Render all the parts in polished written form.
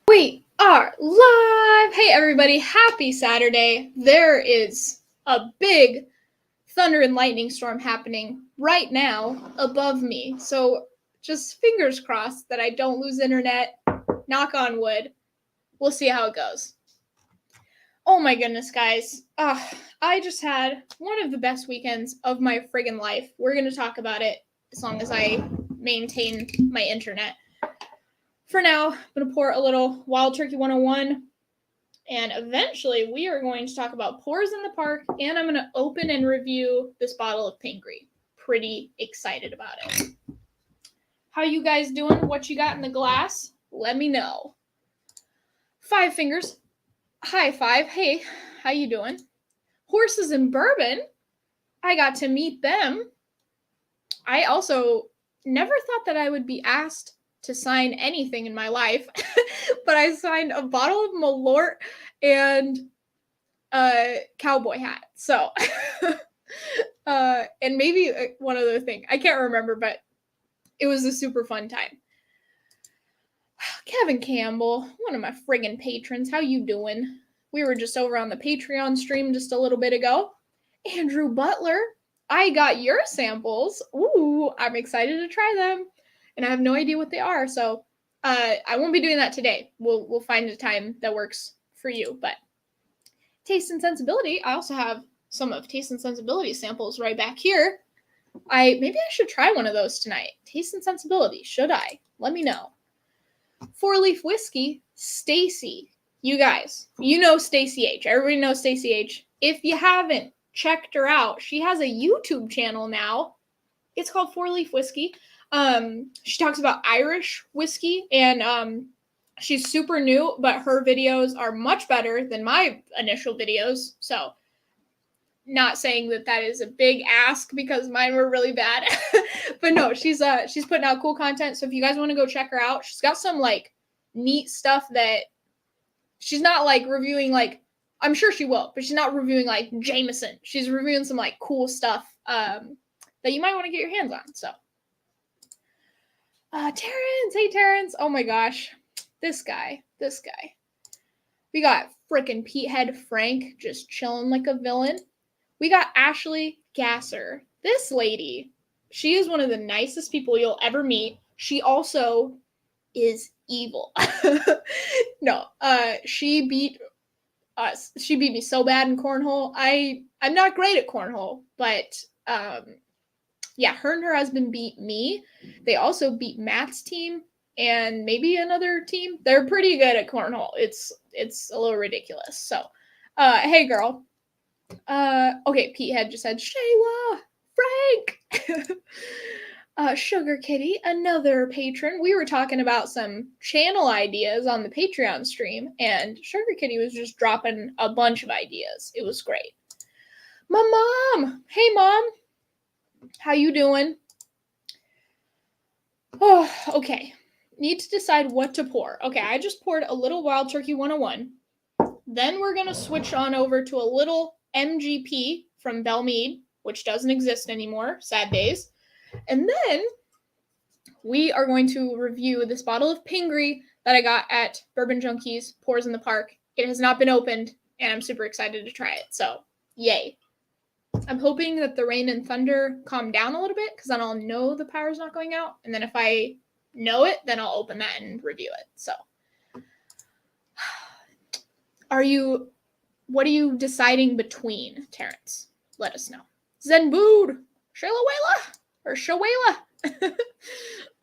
We are live! Hey everybody, happy Saturday. There is a big thunder and lightning storm happening right now above me. So just fingers crossed that I don't lose internet. Knock on wood. We'll see how it goes. Oh my goodness, guys. I just had one of the best weekends of my friggin' life. We're going to talk about it as long as I maintain my internet. For now, I'm going to pour a little Wild Turkey 101, and eventually we are going to talk about pours in the park, and I'm going to open and review this bottle of Pingree. Pretty excited about it. How you guys doing? What you got in the glass? Let me know. Five fingers. High five. Hey, how you doing? Horses and bourbon. I got to meet them. I also never thought that I would be asked to sign anything in my life, but I signed a bottle of Malort and a cowboy hat. So, and maybe one other thing. I can't remember, but it was a super fun time. Kevin Campbell, one of my friggin' patrons, how you doing? We were just over on the Patreon stream just a little bit ago. Andrew Butler, I got your samples. Ooh, I'm excited to try them. And I have no idea what they are, so I won't be doing that today. We'll find a time that works for you. But Taste and Sensibility, I also have some of Taste and Sensibility samples right back here. Maybe I should try one of those tonight. Taste and Sensibility, should I? Let me know. 4-Leaf Whiskey, Stacy. You guys, you know Stacy H. Everybody knows Stacy H. If you haven't checked her out, she has a YouTube channel now. It's called 4-Leaf Whiskey. She talks about Irish whiskey, and she's super new, but her videos are much better than my initial videos. So, not saying that is a big ask because mine were really bad, but no, she's putting out cool content. So if you guys want to go check her out, she's got some like neat stuff that she's not like reviewing like, I'm sure she will, but she's not reviewing like Jameson. She's reviewing some like cool stuff that you might want to get your hands on. So. Terrence, hey Terrence. Oh my gosh. This guy. We got frickin' Petehead Frank just chilling like a villain. We got Ashley Gasser. This lady, she is one of the nicest people you'll ever meet. She also is evil. No, she beat us. She beat me so bad in cornhole. I'm not great at cornhole, but yeah, her and her husband beat me. They also beat Matt's team and maybe another team. They're pretty good at cornhole. It's a little ridiculous. So, hey girl. Okay, Petehead just said, Shayla, Frank. Sugar Kitty, another patron. We were talking about some channel ideas on the Patreon stream, and Sugar Kitty was just dropping a bunch of ideas. It was great. My mom. Hey, Mom. How you doing? Oh, okay. Need to decide what to pour. Okay, I just poured a little Wild Turkey 101. Then we're going to switch on over to a little MGP from Belle Meade, which doesn't exist anymore. Sad days. And then we are going to review this bottle of Pingree that I got at Bourbon Junkies Pours in the Park. It has not been opened, and I'm super excited to try it. So, yay. I'm hoping that the rain and thunder calm down a little bit because then I'll know the power's not going out. And then if I know it, then I'll open that and review it. So, what are you deciding between, Terrence? Let us know. Zenbood, Shawela.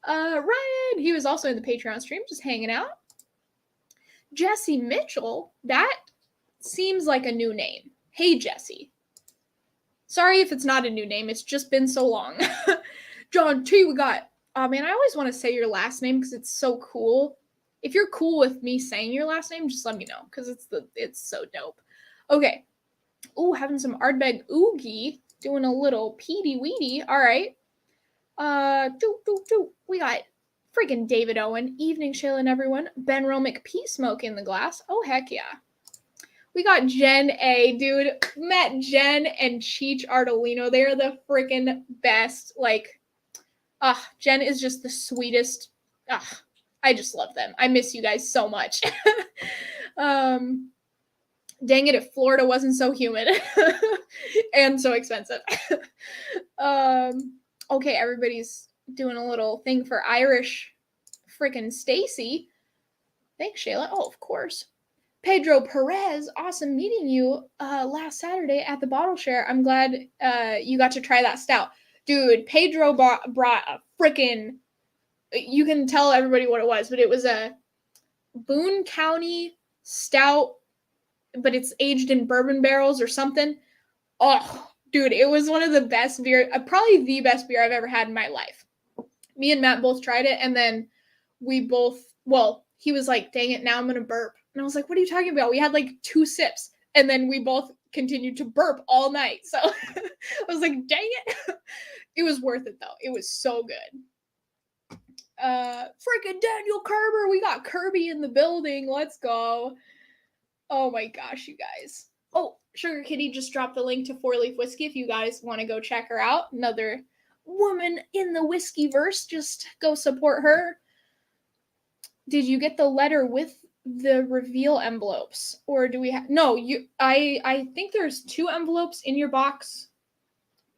Ryan, he was also in the Patreon stream, just hanging out. Jesse Mitchell, that seems like a new name. Hey, Jesse. Sorry if it's not a new name. It's just been so long. John T, we got... Oh, man, I always want to say your last name because it's so cool. If you're cool with me saying your last name, just let me know because it's so dope. Okay. Ooh, having some Ardbeg Oogie. Doing a little peedy weedy. All right. We got freaking David Owen. Evening, Shayla and everyone. Ben Romick Pea Smoke in the glass. Oh, heck yeah. We got Jen A, dude. Met Jen and Cheech Artolino. They are the freaking best. Like, Jen is just the sweetest. I just love them. I miss you guys so much. Dang it, if Florida wasn't so humid and so expensive. Okay, everybody's doing a little thing for Irish freaking Stacy. Thanks, Shayla. Oh, of course. Pedro Perez, awesome meeting you last Saturday at the bottle share. I'm glad you got to try that stout. Dude, Pedro brought a freaking, you can tell everybody what it was, but it was a Boone County stout, but it's aged in bourbon barrels or something. Oh, dude, it was one of the best beer, probably the best beer I've ever had in my life. Me and Matt both tried it, and then we both, well, he was like, dang it, now I'm going to burp. And I was like, what are you talking about? We had like 2 sips, and then we both continued to burp all night. So I was like, dang it. It was worth it, though. It was so good. Freaking Daniel Kerber. We got Kirby in the building. Let's go. Oh my gosh, you guys. Oh, Sugar Kitty just dropped the link to 4 Leaf Whiskey if you guys want to go check her out. Another woman in the whiskey verse. Just go support her. Did you get the letter with the reveal envelopes, or do we have no? I think there's 2 envelopes in your box.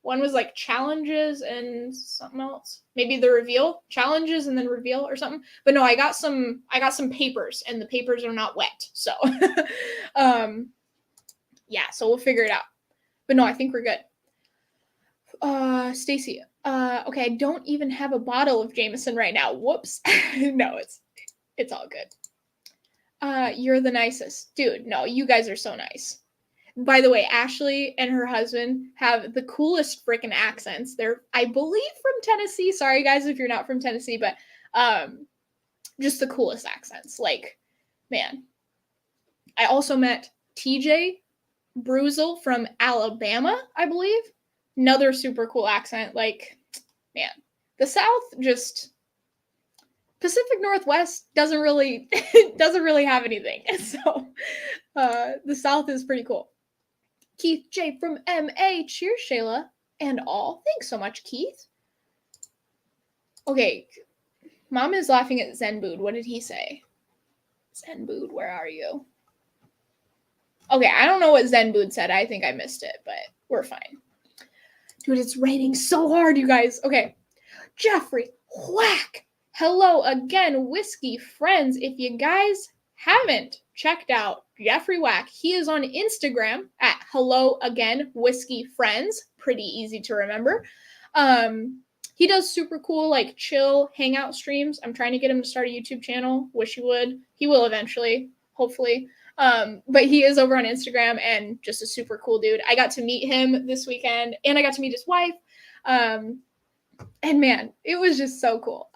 One was like challenges and something else, maybe the reveal, challenges and then reveal or something. But no, I got some papers, and the papers are not wet, so yeah, so we'll figure it out. But no, I think we're good. Stacy, okay, I don't even have a bottle of Jameson right now. Whoops. No, it's all good. You're the nicest. Dude, no, you guys are so nice. By the way, Ashley and her husband have the coolest freaking accents. They're, I believe, from Tennessee. Sorry, guys, if you're not from Tennessee, but just the coolest accents. Like, man. I also met TJ Bruzel from Alabama, I believe. Another super cool accent. Like, man, the South just... Pacific Northwest doesn't really have anything. So the South is pretty cool. Keith J from MA. Cheers, Shayla. And all. Thanks so much, Keith. Okay. Mom is laughing at Zenbood. What did he say? Zenbood, where are you? Okay, I don't know what Zenbood said. I think I missed it, but we're fine. Dude, it's raining so hard, you guys. Okay. Jeffrey, whack. Hello again, whiskey friends. If you guys haven't checked out Jeffrey Wack, he is on Instagram at Hello Again Whiskey Friends. Pretty easy to remember. He does super cool, like, chill hangout streams. I'm trying to get him to start a YouTube channel. Wish he would. He will eventually, hopefully. But he is over on Instagram and just a super cool dude. I got to meet him this weekend, and I got to meet his wife. And man, it was just so cool.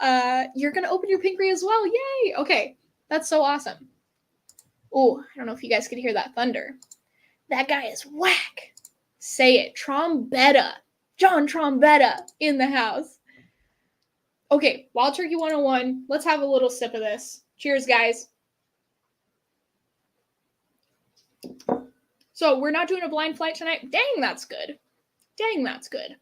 You're going to open your Pingree as well. Yay. Okay. That's so awesome. Oh, I don't know if you guys could hear that thunder. That guy is whack. Say it. Trombetta. John Trombetta in the house. Okay. Wild Turkey 101. Let's have a little sip of this. Cheers, guys. So we're not doing a blind flight tonight. Dang, that's good. Dang, that's good.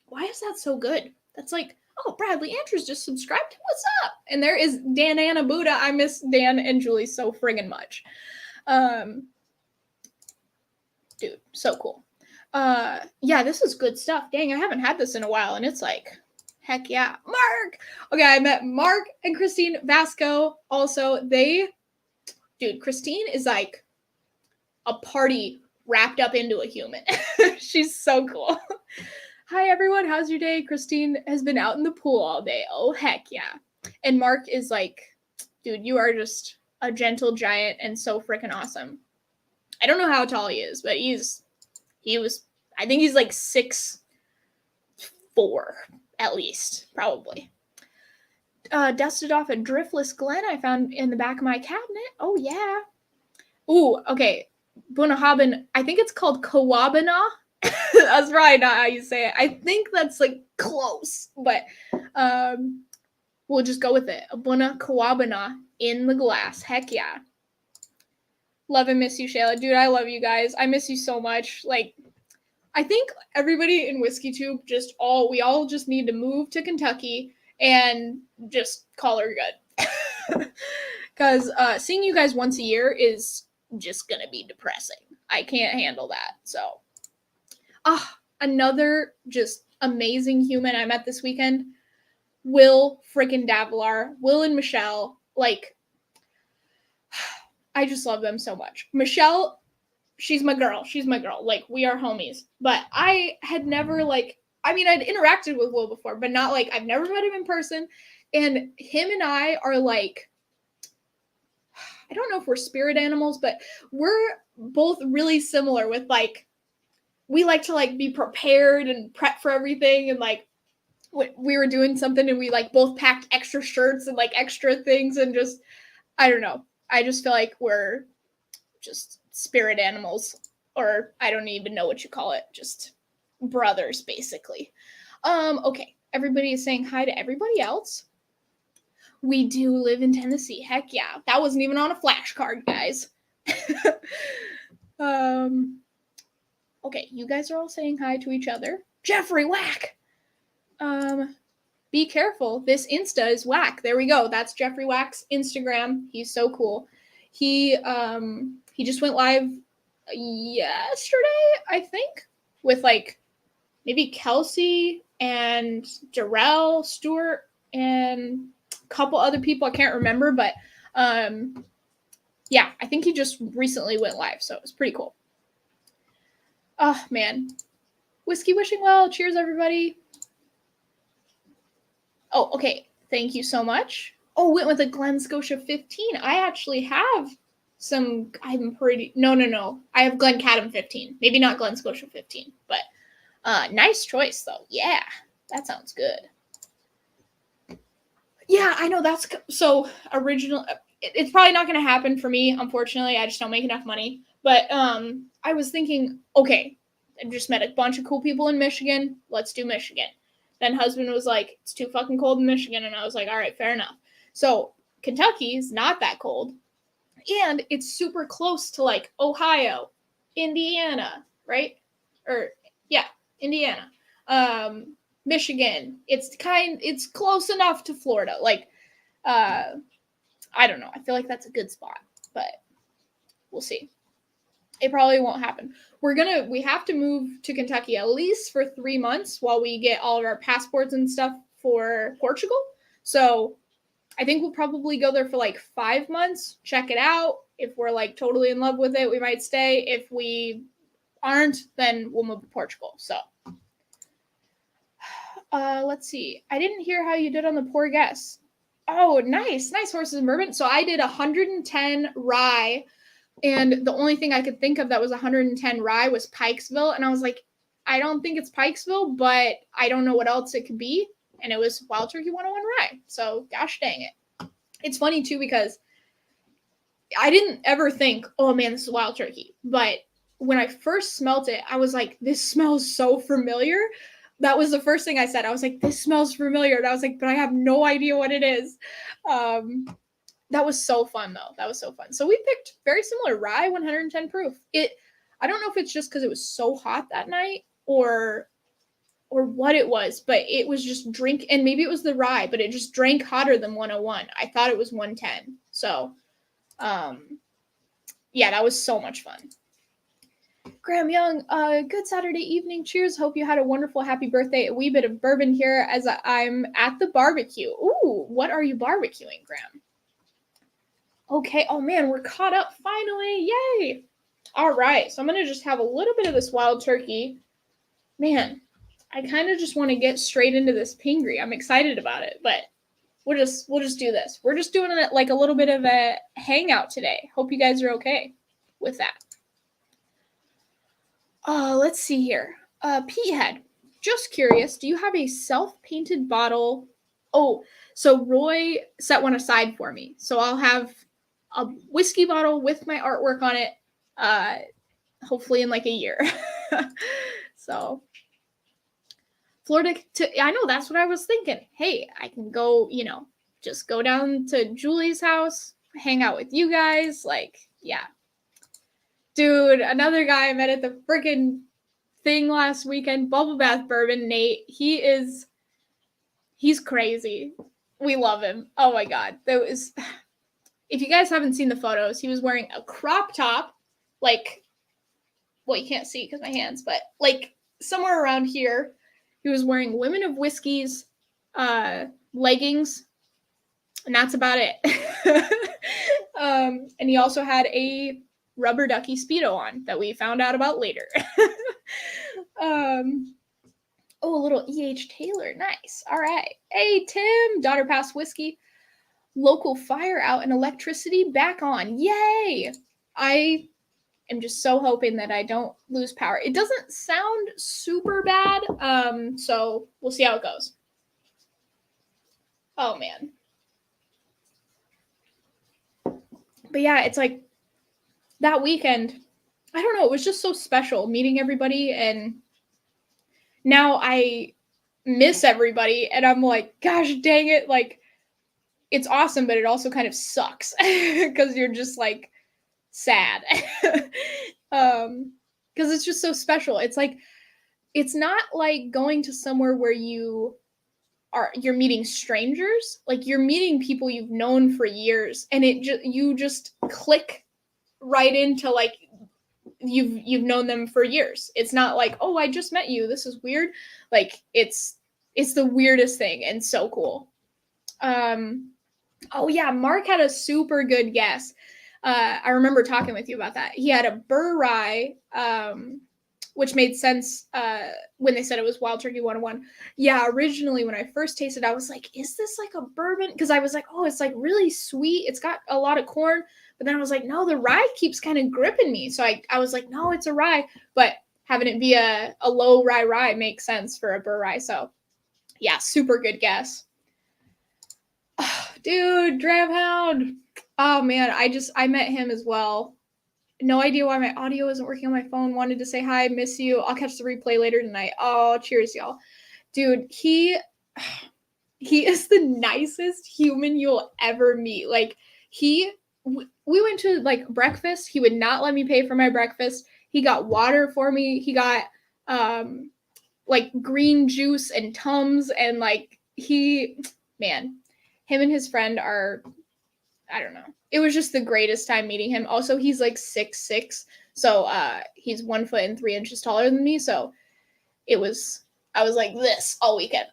Why is that so good? That's like, oh, Bradley Andrews just subscribed. What's up? And there is Dan Anna Buddha. I miss Dan and Julie so friggin' much. Dude, so cool. Yeah, this is good stuff. Dang, I haven't had this in a while, and it's like, heck yeah. Mark! Okay, I met Mark and Christine Vasco. Also, dude, Christine is like a party wrapped up into a human. She's so cool. Hi, everyone. How's your day? Christine has been out in the pool all day. Oh, heck yeah. And Mark is like, dude, you are just a gentle giant and so freaking awesome. I don't know how tall he is, but I think he's like 6'4", at least, probably. Dusted off a driftless Glen I found in the back of my cabinet. Oh, yeah. Ooh, okay. Bunahabin, I think it's called Kawabana. That's probably not how you say it. I think that's like close, but we'll just go with it. Abuna Kawabana in the glass. Heck yeah. Love and miss you, Shayla. Dude, I love you guys. I miss you so much. Like, I think everybody in WhiskeyTube we all just need to move to Kentucky and just call her good. Because seeing you guys once a year is just going to be depressing. I can't handle that. So, another just amazing human I met this weekend. Will freaking Davilar. Will and Michelle. Like, I just love them so much. Michelle, she's my girl. She's my girl. Like, we are homies. But I had never, like, I mean, I'd interacted with Will before, but not, like, I've never met him in person. And him and I are, like, I don't know if we're spirit animals, but we're both really similar with, like, we like to, like, be prepared and prep for everything. And, like, we were doing something and we, like, both packed extra shirts and, like, extra things and just, I don't know. I just feel like we're just spirit animals, or I don't even know what you call it. Just brothers, basically. Okay. Everybody is saying hi to everybody else. We do live in Tennessee. Heck yeah. That wasn't even on a flashcard, guys. Okay, you guys are all saying hi to each other. Jeffrey, whack! Be careful. This Insta is whack. There we go. That's Jeffrey Whack's Instagram. He's so cool. He just went live yesterday, I think, with like maybe Kelsey and Darrell Stewart and a couple other people. I can't remember, but yeah, I think he just recently went live, so it was pretty cool. Oh man, whiskey wishing well. Cheers, everybody. Oh, okay. Thank you so much. Oh, went with a Glen Scotia 15. I actually have some. No. I have Glen Cadam 15. Maybe not Glen Scotia 15, but nice choice though. Yeah, that sounds good. Yeah, I know that's so original. It's probably not going to happen for me, unfortunately. I just don't make enough money. But I was thinking, okay, I just met a bunch of cool people in Michigan. Let's do Michigan. Then husband was like, it's too fucking cold in Michigan. And I was like, all right, fair enough. So Kentucky's not that cold. And it's super close to like Ohio, Indiana, right? Or yeah, Indiana. Michigan. It's close enough to Florida. Like, I don't know. I feel like that's a good spot, but we'll see. It probably won't happen. We have to move to Kentucky at least for 3 months while we get all of our passports and stuff for Portugal. So I think we'll probably go there for like 5 months, check it out. If we're like totally in love with it, we might stay. If we aren't, then we'll move to Portugal. So let's see. I didn't hear how you did on the poor guess. Oh, nice horses and bourbon. So I did 110 rye. And the only thing I could think of that was 110 rye was Pikesville. And I was like, I don't think it's Pikesville, but I don't know what else it could be. And it was Wild Turkey 101 rye. So gosh dang it. It's funny too, because I didn't ever think, oh man, this is Wild Turkey. But when I first smelt it, I was like, this smells so familiar. That was the first thing I said. I was like, this smells familiar. And I was like, but I have no idea what it is. That was so fun, though. That was so fun. So we picked very similar rye, 110 proof. I don't know if it's just because it was so hot that night or what it was, but it was just and maybe it was the rye, but it just drank hotter than 101. I thought it was 110. So, yeah, that was so much fun. Graham Young, good Saturday evening. Cheers. Hope you had a wonderful happy birthday. A wee bit of bourbon here as I'm at the barbecue. Ooh, what are you barbecuing, Graham? Okay. Oh, man, we're caught up finally. Yay. All right. So I'm going to just have a little bit of this wild turkey. Man, I kind of just want to get straight into this Pingree. I'm excited about it, but we'll just do this. We're just doing it like a little bit of a hangout today. Hope you guys are okay with that. Let's see here. Peathead, just curious, do you have a self-painted bottle? Oh, so Roy set one aside for me. So I'll have a whiskey bottle with my artwork on it, hopefully in like a year. So Florida, I know that's what I was thinking. Hey, I can go, just go down to Julie's house, hang out with you guys. Like, yeah. Dude, another guy I met at the freaking thing last weekend, Bubble Bath Bourbon, Nate. He is He's crazy. We love him. Oh my God. If you guys haven't seen the photos, he was wearing a crop top, like, well, you can't see because my hands, but like somewhere around here, he was wearing Women of Whiskey's leggings, and that's about it. And he also had a rubber ducky Speedo on that we found out about later. Oh, a little E.H. Taylor. Nice. All right. Hey, Tim. Daughter passed whiskey. Local fire out and electricity back on. Yay! I am just so hoping that I don't lose power. It doesn't sound super bad, so we'll see how it goes. Oh, man. But yeah, it's like that weekend, I don't know, it was just so special meeting everybody, and now I miss everybody, and I'm like, gosh dang it, like, it's awesome, but it also kind of sucks because you're just like sad. Because it's just so special. It's like, it's not like going to somewhere where you're meeting strangers. Like, you're meeting people you've known for years, and you just click right into like you've known them for years. It's not like, oh, I just met you, this is weird. Like, it's the weirdest thing and so cool. Oh yeah, Mark had a super good guess. I remember talking with you about that. He had a burr rye, which made sense when they said it was Wild Turkey 101. Yeah, originally when I first tasted it, I was like, is this like a bourbon? Because I was like, oh, it's like really sweet. It's got a lot of corn. But then I was like, no, the rye keeps kind of gripping me. So I was like, no, it's a rye. But having it be a low rye makes sense for a burr rye. So yeah, super good guess. Oh, dude, Dram Hound. Oh man, I met him as well. No idea why my audio isn't working on my phone. Wanted to say hi, miss you. I'll catch the replay later tonight. Oh, cheers, y'all. Dude, he is the nicest human you'll ever meet. Like, we went to like breakfast. He would not let me pay for my breakfast. He got water for me. He got like green juice and Tums, and like him and his friend are, I don't know. It was just the greatest time meeting him. Also, he's like 6'6", so he's 1 foot and 3 inches taller than me. So I was like this all weekend.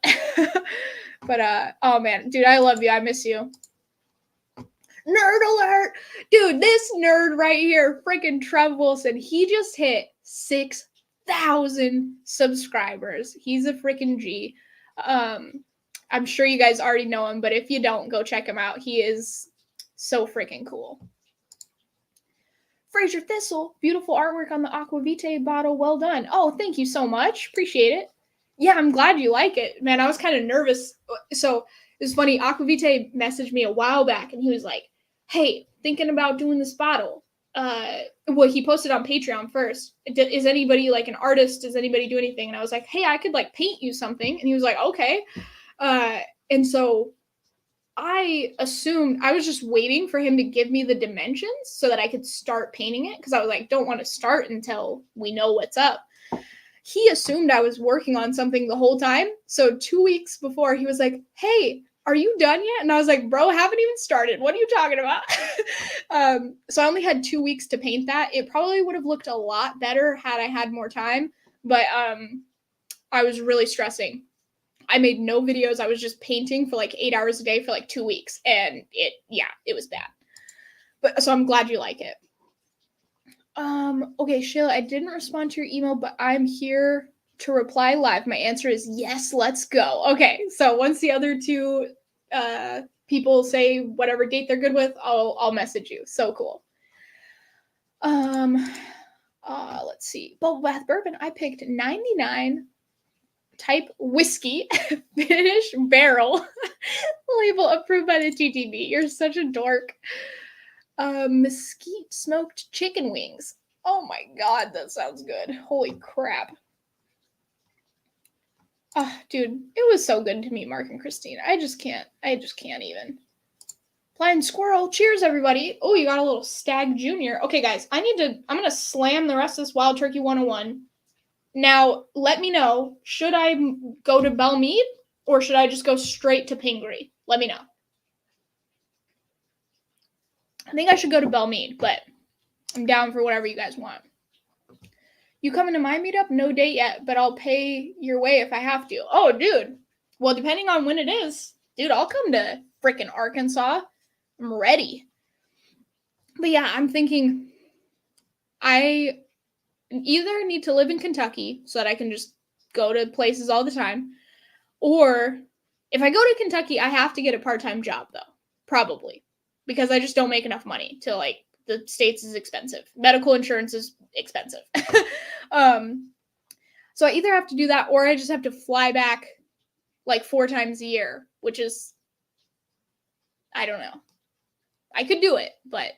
But oh man, dude, I love you. I miss you. Nerd alert, dude! This nerd right here, freaking Trev Wilson, he just hit 6,000 subscribers. He's a freaking G. I'm sure you guys already know him, but if you don't, go check him out. He is so freaking cool. Fraser Thistle, beautiful artwork on the Aquavitae bottle. Well done. Oh, thank you so much. Appreciate it. Yeah, I'm glad you like it. Man, I was kind of nervous. So it's funny. Aquavitae messaged me a while back, and he was like, hey, thinking about doing this bottle. Well, he posted on Patreon first. Is anybody like an artist? Does anybody do anything? And I was like, hey, I could like paint you something. And he was like, okay. And so I assumed, I was just waiting for him to give me the dimensions so that I could start painting it, because I was like, don't want to start until we know what's up. He assumed I was working on something the whole time. So 2 weeks before, he was like, hey, are you done yet? And I was like, bro, haven't even started. What are you talking about? So I only had 2 weeks to paint that. It probably would have looked a lot better had I had more time, but I was really stressing. I made no videos. I was just painting for like 8 hours a day for like 2 weeks. And it was bad. But so I'm glad you like it. Okay, Sheila, I didn't respond to your email, but I'm here to reply live. My answer is yes, let's go. Okay, so once the other two people say whatever date they're good with, I'll message you. So cool. Let's see. Bubble Bath Bourbon. I picked 99 type whiskey, finish barrel, label approved by the TTB. You're such a dork. Mesquite smoked chicken wings. Oh my god, that sounds good. Holy crap. Oh, dude, it was so good to meet Mark and Christine. I just can't even. Blind squirrel. Cheers, everybody. Oh, you got a little Stag Junior. Okay, guys, I'm going to slam the rest of this Wild Turkey 101. Now, let me know, should I go to Belle Meade Or should I just go straight to Pingree? Let me know. I think I should go to Belle Meade, but I'm down for whatever you guys want. You coming to my meetup? No date yet, but I'll pay your way if I have to. Oh, dude. Well, depending on when it is, dude, I'll come to frickin' Arkansas. I'm ready. But yeah, I'm thinking I either need to live in Kentucky so that I can just go to places all the time, or if I go to Kentucky, I have to get a part-time job, though. Probably. Because I just don't make enough money to, like, the States is expensive. Medical insurance is expensive. So I either have to do that or I just have to fly back like 4 times a year, which is, I don't know. I could do it, but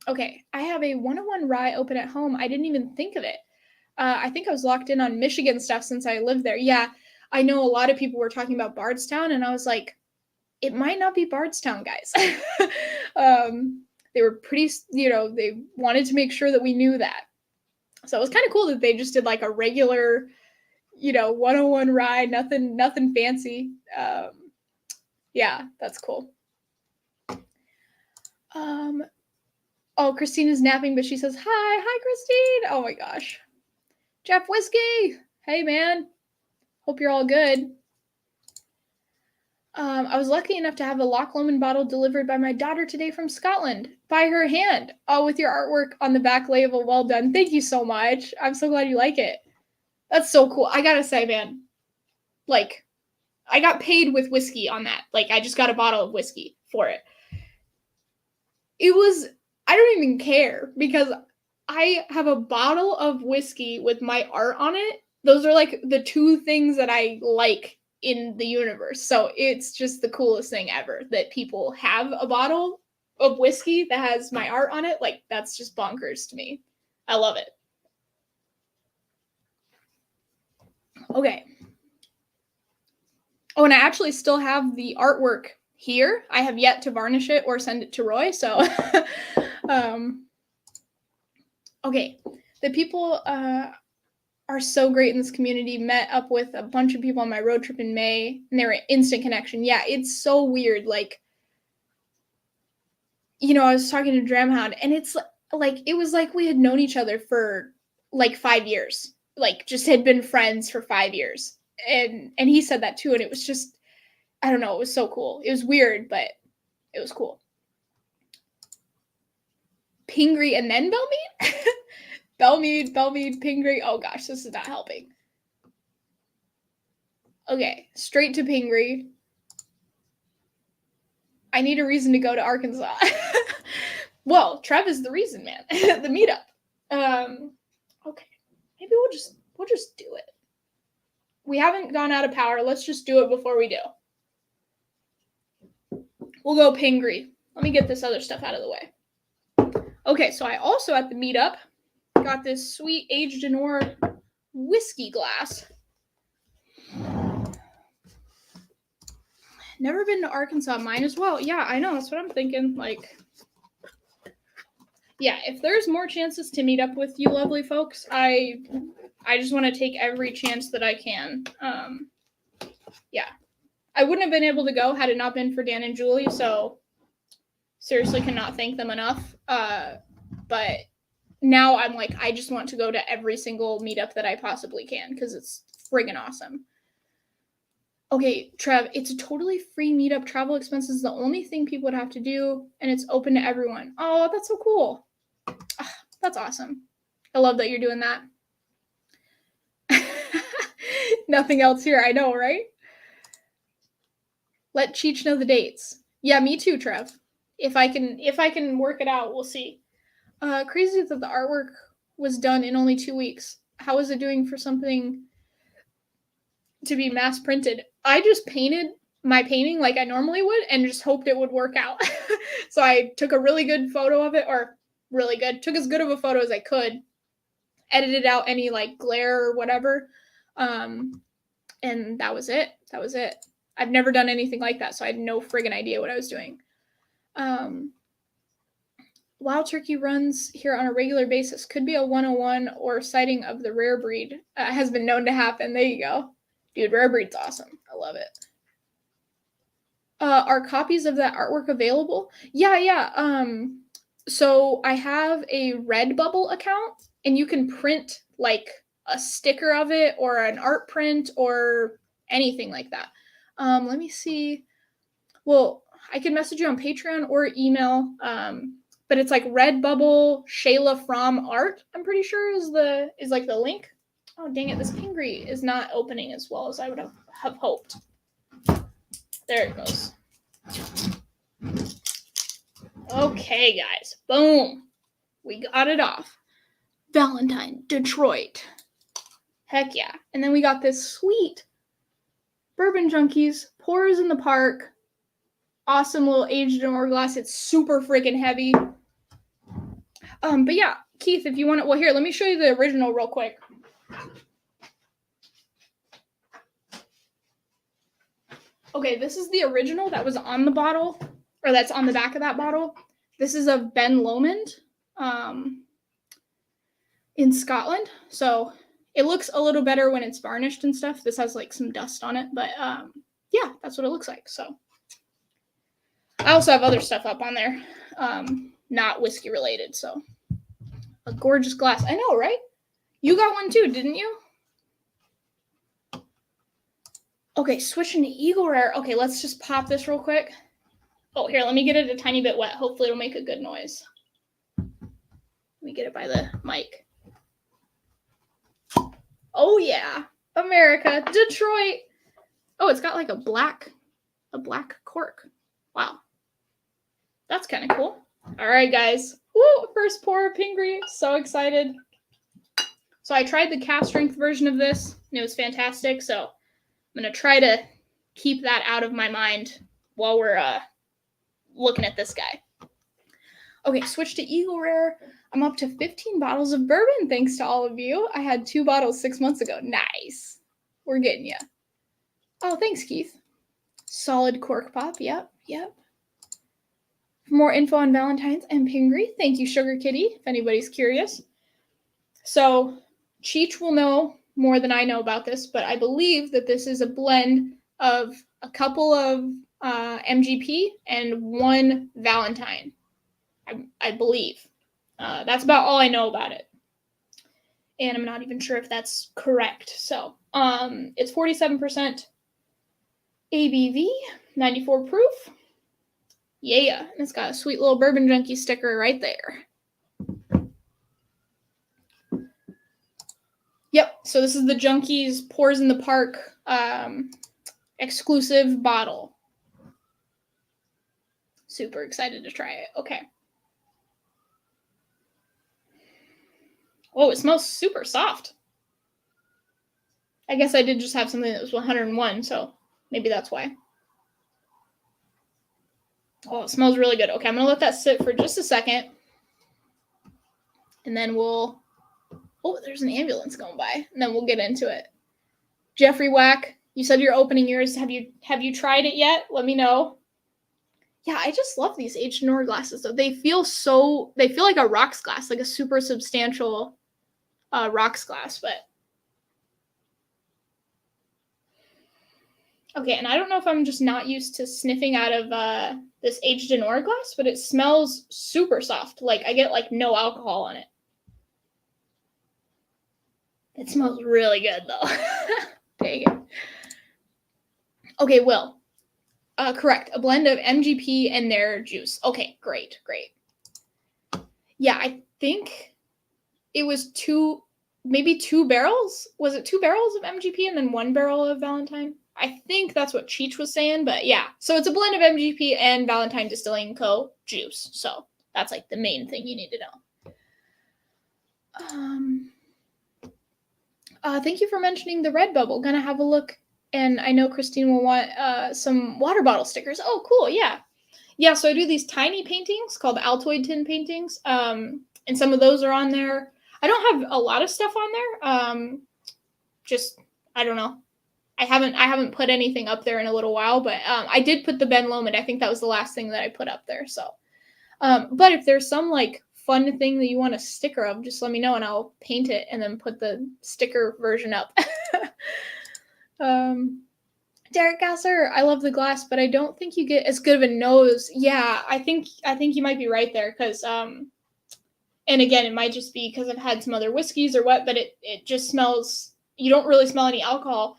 okay. I have a 101 rye open at home. I didn't even think of it. I think I was locked in on Michigan stuff since I lived there. Yeah, I know a lot of people were talking about Bardstown, and I was like, it might not be Bardstown, guys. They were pretty, they wanted to make sure that we knew that. So it was kind of cool that they just did like a regular, 101 ride, nothing fancy. Yeah, that's cool. Oh, Christina's napping, but she says, hi, Christine. Oh my gosh. Jeff Whiskey. Hey, man. Hope you're all good. I was lucky enough to have a Loch Lomond bottle delivered by my daughter today from Scotland, by her hand. Oh, with your artwork on the back label. Well done. Thank you so much. I'm so glad you like it. That's so cool. I gotta say, man, like, I got paid with whiskey on that. Like, I just got a bottle of whiskey for it. I don't even care because I have a bottle of whiskey with my art on it. Those are like the 2 things that I like in the universe. So it's just the coolest thing ever that people have a bottle of whiskey that has my art on it. Like, that's just bonkers to me. I love it. Okay. Oh, and I actually still have the artwork here. I have yet to varnish it or send it to Roy. So, okay. The people are so great in this community. Met up with a bunch of people on my road trip in May, and they were instant connection. Yeah, it's so weird. Like, I was talking to Dramhound, and it's like, it was like we had known each other for like 5 years. Like, just had been friends for 5 years. And he said that too, and it was just, I don't know, it was so cool. It was weird, but it was cool. Pingree and then Belle Meade? Belle Meade, Pingree. Oh gosh, this is not helping. Okay, straight to Pingree. I need a reason to go to Arkansas. Well, Trev is the reason, man. The meetup. Okay, maybe we'll just do it. We haven't gone out of power. Let's just do it before we do. We'll go Pingree. Let me get this other stuff out of the way. Okay, so I also at the meetup got this sweet aged Denor whiskey glass. Never been to Arkansas. Mine as well. Yeah, I know. That's what I'm thinking. Like, yeah, if there's more chances to meet up with you lovely folks, I just want to take every chance that I can. Yeah. I wouldn't have been able to go had it not been for Dan and Julie, so seriously cannot thank them enough. But now I'm like, I just want to go to every single meetup that I possibly can because it's friggin' awesome. Okay, Trev, it's a totally free meetup. Travel expenses the only thing people would have to do, and it's open to everyone. Oh, that's so cool. Oh, that's awesome. I love that you're doing that. Nothing else here, I know, right? Let Cheech know the dates. Yeah, me too, Trev. If I can work it out, we'll see. Crazy that the artwork was done in only 2 weeks. How is it doing for something to be mass printed? I just painted my painting like I normally would and just hoped it would work out. So I took a really good photo of it, or really good, took as good of a photo as I could, edited out any like glare or whatever. And that was it. I've never done anything like that, so I had no friggin' idea what I was doing. Wild turkey runs here on a regular basis. Could be a 101 or sighting of the rare breed. Has been known to happen. There you go. Dude, Rare Breed's awesome. I love it. Are copies of that artwork available? Yeah. So I have a Redbubble account, and you can print like a sticker of it or an art print or anything like that. Let me see. Well, I can message you on Patreon or email. But it's like Redbubble Shayla from Art, I'm pretty sure is like the link. Oh dang it, this Pingree is not opening as well as I would have hoped. There it goes. Okay, guys. Boom. We got it off. Valentine, Detroit. Heck yeah. And then we got this sweet Bourbon Junkies, Pours in the Park. Awesome little aged in hourglass. It's super freaking heavy. But yeah, Keith, if you want to, well, here, let me show you the original real quick. Okay, this is the original that was on the bottle, or that's on the back of that bottle. This is of Ben Lomond, in Scotland. So it looks a little better when it's varnished and stuff. This has like some dust on it, but yeah, that's what it looks like. So I also have other stuff up on there, not whiskey related. So a gorgeous glass. I know, right? You got one too, didn't you? Okay, switching to Eagle Rare. Okay, let's just pop this real quick. Oh, here, let me get it a tiny bit wet. Hopefully it'll make a good noise. Let me get it by the mic. Oh yeah, America, Detroit. Oh, it's got like a black cork. Wow. That's kind of cool. All right, guys. Woo, first pour of Pingree. So excited. So I tried the cast strength version of this, and it was fantastic. So I'm going to try to keep that out of my mind while we're looking at this guy. Okay, switch to Eagle Rare. I'm up to 15 bottles of bourbon, thanks to all of you. I had 2 bottles 6 months ago. Nice. We're getting ya. Oh, thanks, Keith. Solid cork pop. Yep. For more info on Valentine's and Pingree, thank you, Sugar Kitty, if anybody's curious. So, Cheech will know more than I know about this, but I believe that this is a blend of a couple of MGP and 1 Valentine. I believe. That's about all I know about it. And I'm not even sure if that's correct. So, it's 47% ABV, 94 proof. Yeah, and it's got a sweet little Bourbon Junkie sticker right there. Yep, so this is the Junkies Pours in the Park exclusive bottle. Super excited to try it. Okay. Oh, it smells super soft. I guess I did just have something that was 101, so maybe that's why. Oh, it smells really good. Okay, I'm going to let that sit for just a second. And then we'll... Oh, there's an ambulance going by. And then we'll get into it. Jeffrey Wack, you said you're opening yours. Have you tried it yet? Let me know. Yeah, I just love these aged Nora glasses. So they feel like a rocks glass, like a super substantial rocks glass, but okay, and I don't know if I'm just not used to sniffing out of this aged Nora glass, but it smells super soft. Like I get like no alcohol on it. It smells really good though. Dang it. Okay, Will. Correct. A blend of MGP and their juice. Okay, great. Yeah, I think it was maybe 2 barrels. Was it 2 barrels of MGP and then 1 barrel of Valentine? I think that's what Cheech was saying, but yeah. So it's a blend of MGP and Valentine Distilling Co. juice. So that's like the main thing you need to know. Thank you for mentioning the Redbubble. Gonna have a look. And I know Christine will want some water bottle stickers. Oh, cool. Yeah. Yeah, so I do these tiny paintings called Altoid tin paintings. And some of those are on there. I don't have a lot of stuff on there. Just, I don't know. I haven't put anything up there in a little while, but I did put the Ben Lomond. I think that was the last thing that I put up there. So, but if there's some like fun thing that you want a sticker of, just let me know and I'll paint it and then put the sticker version up. Derek Gasser, I love the glass, but I don't think you get as good of a nose. Yeah, I think you might be right there, because and again, it might just be because I've had some other whiskeys or what, but it just smells. You don't really smell any alcohol.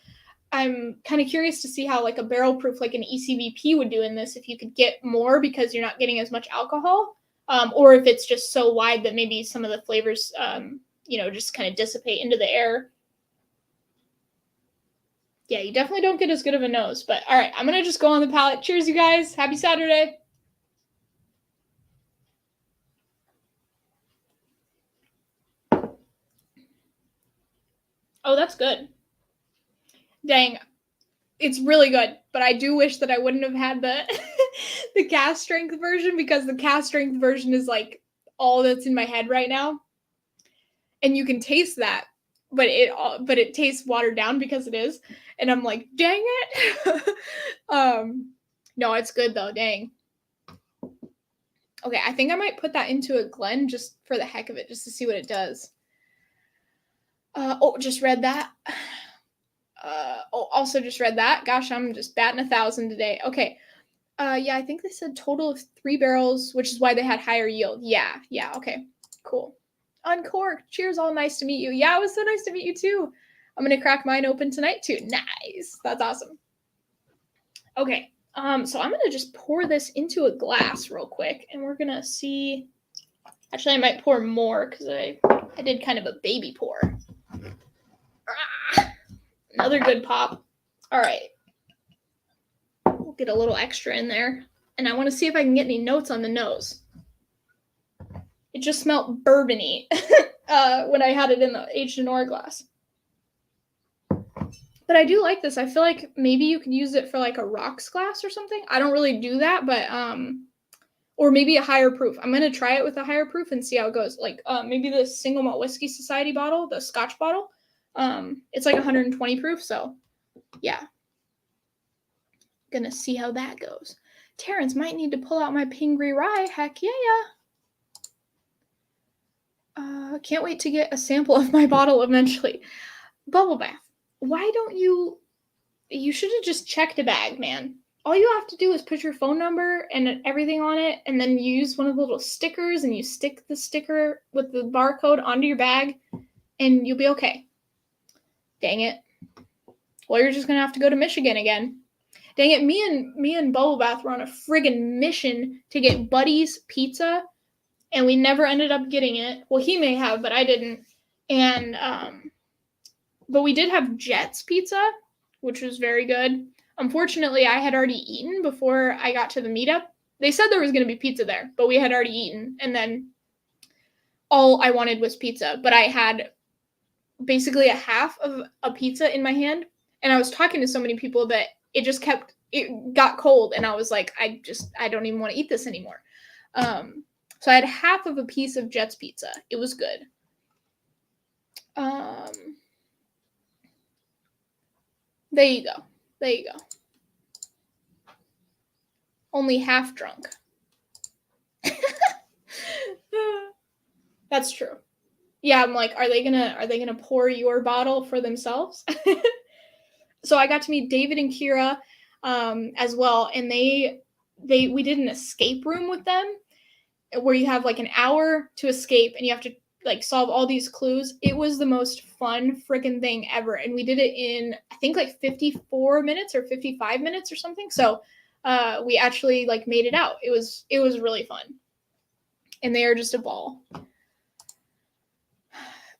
I'm kind of curious to see how like a barrel proof, like an ECVP, would do in this, if you could get more because you're not getting as much alcohol, or if it's just so wide that maybe some of the flavors, just kind of dissipate into the air. Yeah, you definitely don't get as good of a nose, but all right, I'm going to just go on the palate. Cheers, you guys. Happy Saturday. Oh, that's good. Dang. It's really good, but I do wish that I wouldn't have had the the cast strength version, because the cast strength version is like all that's in my head right now. And you can taste that, but it tastes watered down because it is. And I'm like, dang it. No, it's good though, dang. Okay, I think I might put that into a Glen just for the heck of it, just to see what it does. Just read that. Also just read that. Gosh, I'm just batting 1,000 today. Okay. Yeah, I think they said total of 3 barrels, which is why they had higher yield. Yeah, okay. Cool. Uncorked. Cheers, all nice to meet you. Yeah, it was so nice to meet you too. I'm gonna crack mine open tonight too. Nice. That's awesome. Okay. So I'm gonna just pour this into a glass real quick, and we're gonna see. Actually, I might pour more because I did kind of a baby pour. Another good pop. All right. We'll get a little extra in there. And I want to see if I can get any notes on the nose. It just smelled bourbony when I had it in the aged in ore glass. But I do like this. I feel like maybe you could use it for like a rocks glass or something. I don't really do that, but or maybe a higher proof. I'm gonna try it with a higher proof and see how it goes. Like maybe the Single Malt Whiskey Society bottle, the Scotch bottle. It's like 120 proof, so yeah. Gonna see how that goes. Terrence might need to pull out my Pingree rye. Heck yeah. Can't wait to get a sample of my bottle eventually. Bubble bath. Why don't you should have just checked a bag, man. All you have to do is put your phone number and everything on it, and then you use one of the little stickers and you stick the sticker with the barcode onto your bag, and you'll be okay. Dang it. Well, you're just gonna have to go to Michigan again. Dang it, me and Bubble Bath were on a friggin' mission to get Buddy's pizza, and we never ended up getting it. Well, he may have, but I didn't. And but we did have Jet's pizza, which was very good. Unfortunately, I had already eaten before I got to the meetup. They said there was going to be pizza there, but we had already eaten, and then all I wanted was pizza. But I had basically a half of a pizza in my hand, and I was talking to so many people that it got cold, and I was like, I don't even want to eat this anymore. So I had half of a piece of Jet's pizza. It was good. There you go. Only half drunk. That's true. Yeah, I'm like, are they gonna pour your bottle for themselves? So I got to meet David and Kira as well, and we did an escape room with them where you have like an hour to escape and you have to like solve all these clues. It was the most fun freaking thing ever, and we did it in I think like 54 minutes or 55 minutes or something. So we actually like made it out. It was really fun, and they are just a ball.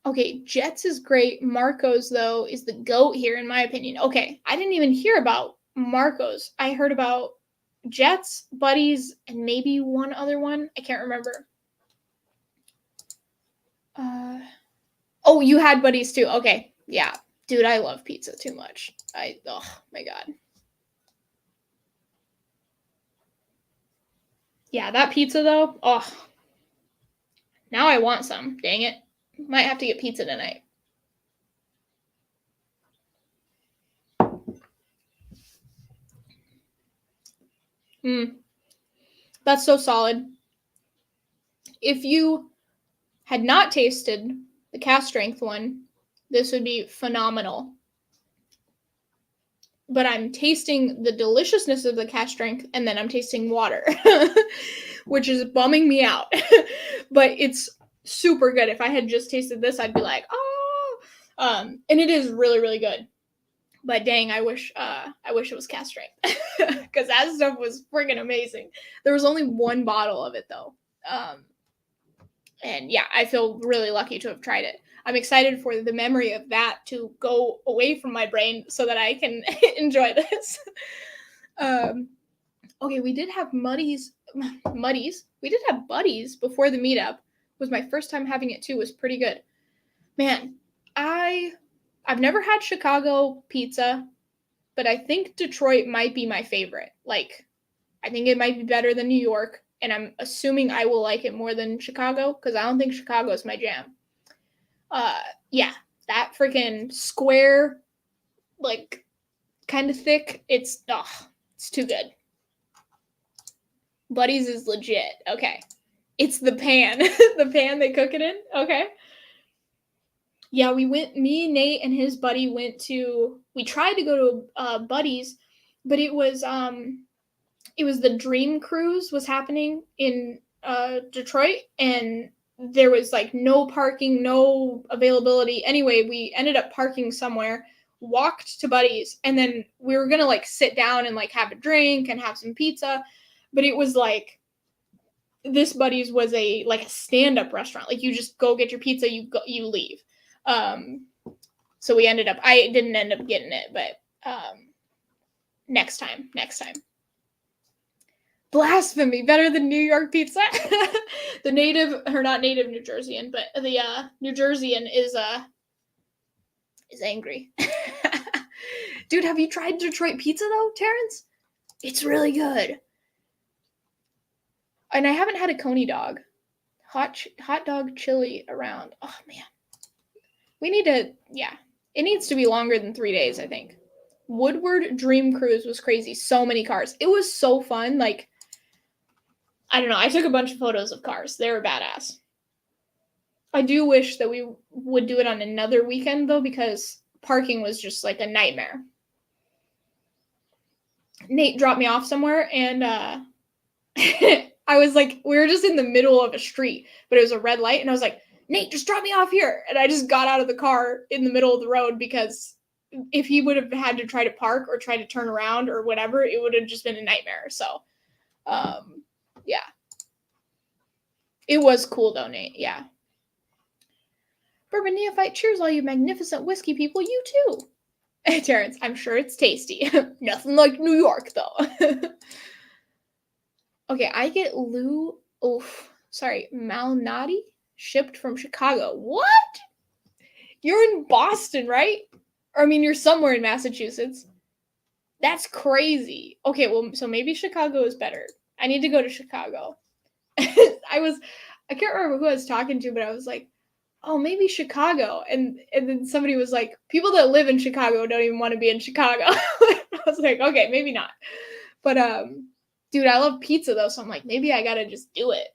Okay, Jets is great. Marco's, though, is the GOAT here, in my opinion. Okay, I didn't even hear about Marco's. I heard about Jets, Buddies, and maybe one other one. I can't remember. Oh, you had Buddies, too. Okay, yeah. Dude, I love pizza too much. Oh, my God. Yeah, that pizza, though, oh. Now I want some. Dang it. Might have to get pizza tonight. That's so solid. If you had not tasted the cast strength one, this would be phenomenal. but I'm tasting the deliciousness of the cast strength, and then I'm tasting water, which is bumming me out. But it's super good. If I had just tasted this, I'd be like, oh, and it is really, really good. But dang, I wish it was cast strength, because that stuff was friggin' amazing. There was only one bottle of it though, and yeah, I feel really lucky to have tried it. I'm excited for the memory of that to go away from my brain so that I can enjoy this. Okay, we did have muddies. We did have buddies before the meetup. It was my first time having it too. It was pretty good. Man, I've never had Chicago pizza, but I think Detroit might be my favorite. Like, I think it might be better than New York, and I'm assuming I will like it more than Chicago, because I don't think Chicago is my jam. Yeah, that freaking square, like, kind of thick, it's too good. Buddy's is legit. Okay. It's the pan. The pan they cook it in. Okay. Yeah, me, Nate, and his buddy we tried to go to Buddy's, but it was the Dream Cruise was happening in Detroit, and there was like no parking, no availability. Anyway, we ended up parking somewhere, walked to Buddy's, and then we were gonna like sit down and like have a drink and have some pizza, but it was like this Buddy's was a stand-up restaurant. Like, you just go get your pizza, you leave. So I didn't end up getting it, but next time. Blasphemy, better than New York pizza. Not native New Jerseyan, but the New Jerseyan is angry. Dude, have you tried Detroit pizza though, Terrence? It's really good. And I haven't had a Coney dog. Hot dog chili around. Oh man. It needs to be longer than 3 days, I think. Woodward Dream Cruise was crazy. So many cars. It was so fun. Like, I don't know. I took a bunch of photos of cars. They were badass. I do wish that we would do it on another weekend, though, because parking was just like a nightmare. Nate dropped me off somewhere, and I was like, we were just in the middle of a street, but it was a red light, and I was like, Nate, just drop me off here. And I just got out of the car in the middle of the road, because if he would have had to try to park or try to turn around or whatever, it would have just been a nightmare. So, yeah. It was cool though, Nate. Yeah. Bourbon Neophyte, cheers all you magnificent whiskey people. You too. Terrence, I'm sure it's tasty. Nothing like New York though. Okay, I get Malnati shipped from Chicago. What? You're in Boston, right? Or, I mean, you're somewhere in Massachusetts. That's crazy. Okay, well, so maybe Chicago is better. I need to go to Chicago. I can't remember who I was talking to, but I was like, oh, maybe Chicago. And then somebody was like, people that live in Chicago don't even want to be in Chicago. I was like, okay, maybe not. But, dude, I love pizza though, so I'm like, maybe I gotta just do it.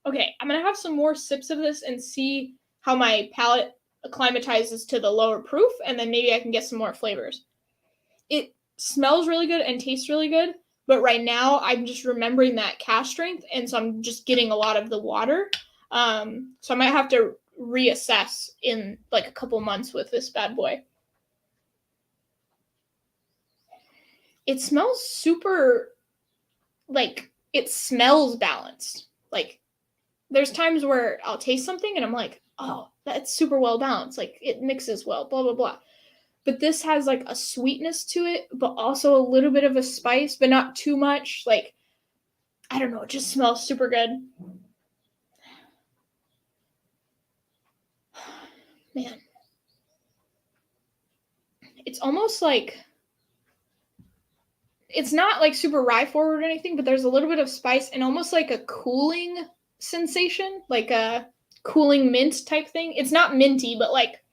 Okay, I'm gonna have some more sips of this and see how my palate acclimatizes to the lower proof, and then maybe I can get some more flavors. It smells really good and tastes really good, but right now I'm just remembering that cast strength, and so I'm just getting a lot of the water. So I might have to reassess in like a couple months with this bad boy. It smells super, like, it smells balanced. Like, there's times where I'll taste something and I'm like, oh, that's super well balanced. Like, it mixes well, blah, blah, blah. But this has like a sweetness to it, but also a little bit of a spice, but not too much. Like, I don't know, it just smells super good. Man. It's almost like, it's not like super rye forward or anything, but there's a little bit of spice and almost like a cooling sensation, like a cooling mint type thing. It's not minty, but like,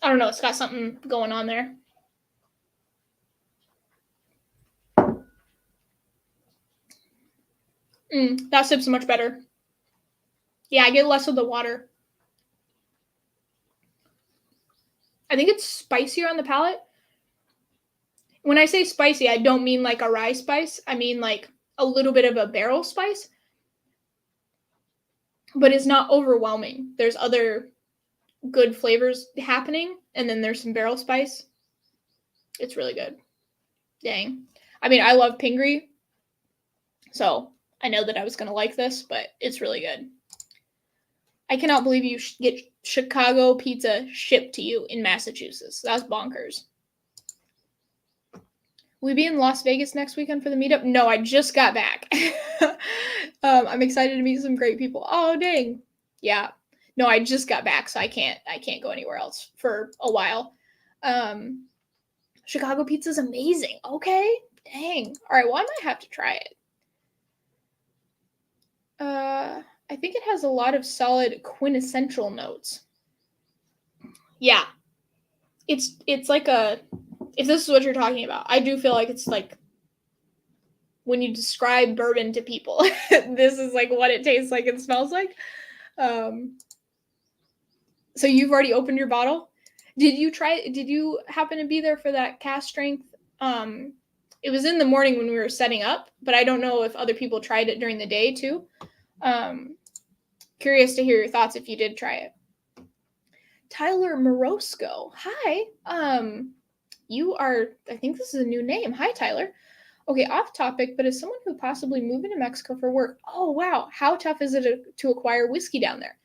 I don't know, it's got something going on there. That sip's much better. Yeah, I get less of the water. I think it's spicier on the palate. When I say spicy, I don't mean like a rye spice. I mean like a little bit of a barrel spice. But it's not overwhelming. There's other good flavors happening, and then there's some barrel spice. It's really good. Dang. I mean, I love Pingree, so I know that I was going to like this, but it's really good. I cannot believe you get Chicago pizza shipped to you in Massachusetts. That's bonkers. Will we be in Las Vegas next weekend for the meetup? No, I just got back. I'm excited to meet some great people. Oh, dang. Yeah. No, I just got back, so I can't go anywhere else for a while. Chicago pizza's amazing. Okay. Dang. All right, well, I might have to try it. I think it has a lot of solid quintessential notes. Yeah. It's like a, if this is what you're talking about, I do feel like it's like when you describe bourbon to people, this is like what it tastes like and smells like. So you've already opened your bottle? Did you happen to be there for that cast strength? It was in the morning when we were setting up, but I don't know if other people tried it during the day too. Curious to hear your thoughts if you did try it. Tyler Morosco. Hi. You are, I think this is a new name. Hi, Tyler. Okay, off topic, but as someone who possibly moved into Mexico for work, oh wow, how tough is it to acquire whiskey down there?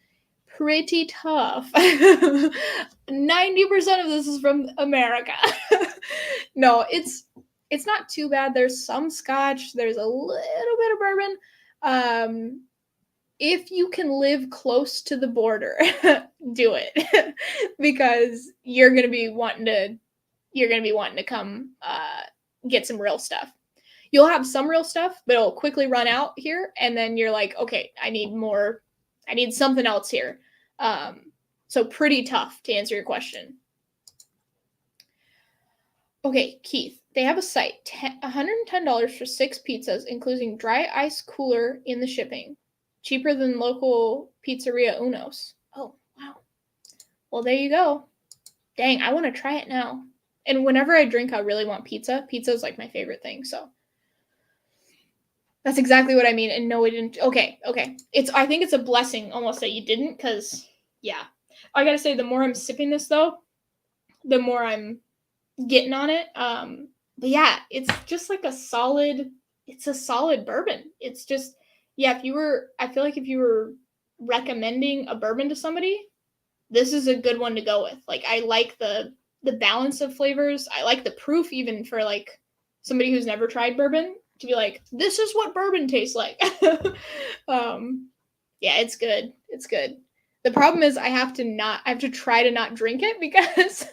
Pretty tough. 90% of this is from America. No, it's not too bad. There's some scotch, there's a little bit of bourbon. If you can live close to the border, do it. Because you're gonna be wanting to come get some real stuff. You'll have some real stuff, but it'll quickly run out here, and then you're like, okay, I need more. I need something else here. So pretty tough to answer your question. Okay, Keith, they have a site, $110 for 6 pizzas, including dry ice cooler in the shipping. Cheaper than local pizzeria Uno's. Oh, wow. Well, there you go. Dang, I want to try it now. And whenever I drink, I really want pizza. Pizza is like my favorite thing, so. That's exactly what I mean. And no, we didn't. Okay. I think it's a blessing almost that you didn't, because, yeah. I gotta say, the more I'm sipping this, though, the more I'm getting on it. But yeah, it's just like a solid bourbon. It's just, yeah, I feel like if you were recommending a bourbon to somebody, this is a good one to go with. Like, I like the balance of flavors. I like the proof, even for like somebody who's never tried bourbon, to be like, this is what bourbon tastes like. Yeah, it's good. It's good. The problem is I have to try to not drink it because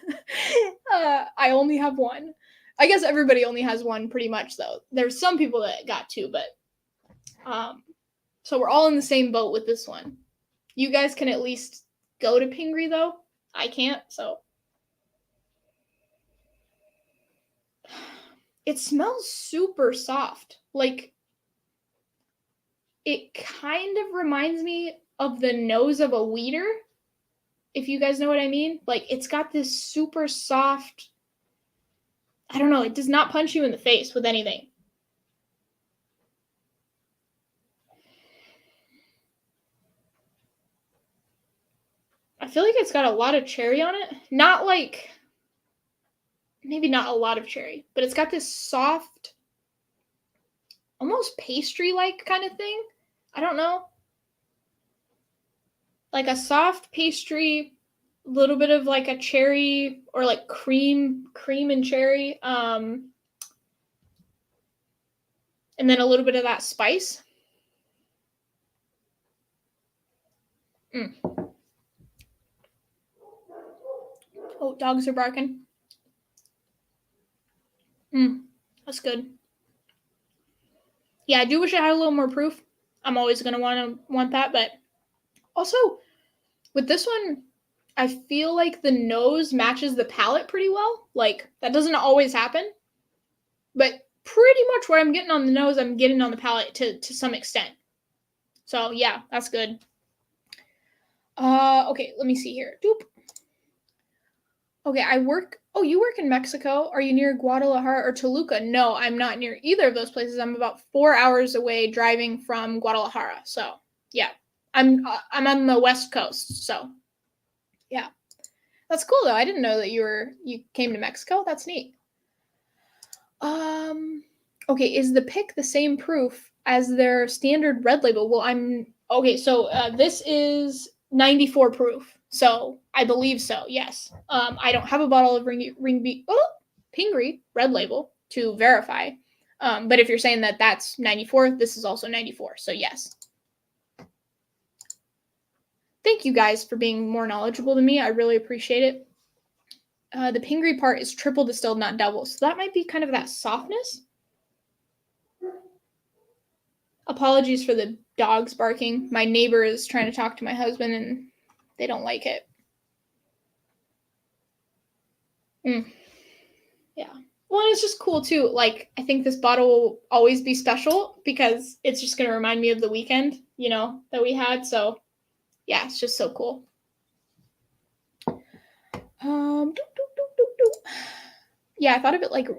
I only have one. I guess everybody only has one pretty much, though. There's some people that got 2, but so we're all in the same boat with this one. You guys can at least go to Pingree, though. I can't, so. It smells super soft. Like, it kind of reminds me of the nose of a weeder, if you guys know what I mean. Like, it's got this super soft, I don't know, it does not punch you in the face with anything. I feel like it's got a lot of cherry on it. Not like, maybe not a lot of cherry, but it's got this soft, almost pastry-like kind of thing. I don't know. Like a soft pastry, a little bit of like a cherry or like cream and cherry. And then a little bit of that spice. Oh, dogs are barking. That's good. Yeah, I do wish I had a little more proof. I'm always gonna want that, but also with this one, I feel like the nose matches the palate pretty well. Like, that doesn't always happen, but pretty much what I'm getting on the nose, I'm getting on the palate to some extent. So yeah, that's good. Okay, let me see here. Doop. Okay, you work in Mexico. Are you near Guadalajara or Toluca? No, I'm not near either of those places. I'm about 4 hours away driving from Guadalajara. So, yeah. I'm on the West Coast. So, yeah. That's cool though. I didn't know that you came to Mexico. That's neat. Okay, is the pick the same proof as their standard red label? Well, so this is 94 proof. So I believe so. Yes. I don't have a bottle of Pingree red label to verify. But if you're saying that that's 94, this is also 94. So yes. Thank you guys for being more knowledgeable than me. I really appreciate it. The Pingree part is triple distilled, not double. So that might be kind of that softness. Apologies for the dogs barking. My neighbor is trying to talk to my husband and they don't like it. Yeah. Well, and it's just cool too. Like, I think this bottle will always be special because it's just going to remind me of the weekend, that we had. So, yeah, it's just so cool. Yeah, I thought of it like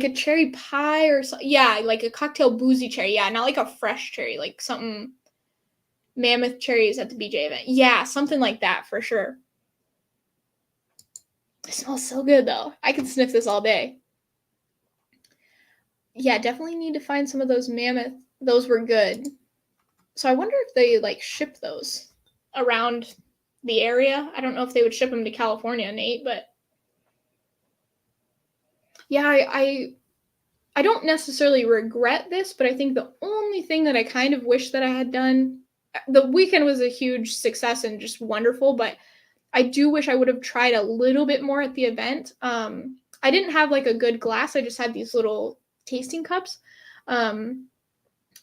a cherry pie or something. Yeah, like a cocktail boozy cherry. Yeah, not like a fresh cherry, like something mammoth cherries at the BJ event. Yeah, something like that for sure. It smells so good though. I could sniff this all day. Yeah, definitely need to find some of those mammoth. Those were good. So I wonder if they like ship those around the area. I don't know if they would ship them to California, Nate, but yeah, I don't necessarily regret this, but I think the only thing that I kind of wish that I had done, the weekend was a huge success and just wonderful, but I do wish I would have tried a little bit more at the event. I didn't have like a good glass. I just had these little tasting cups. And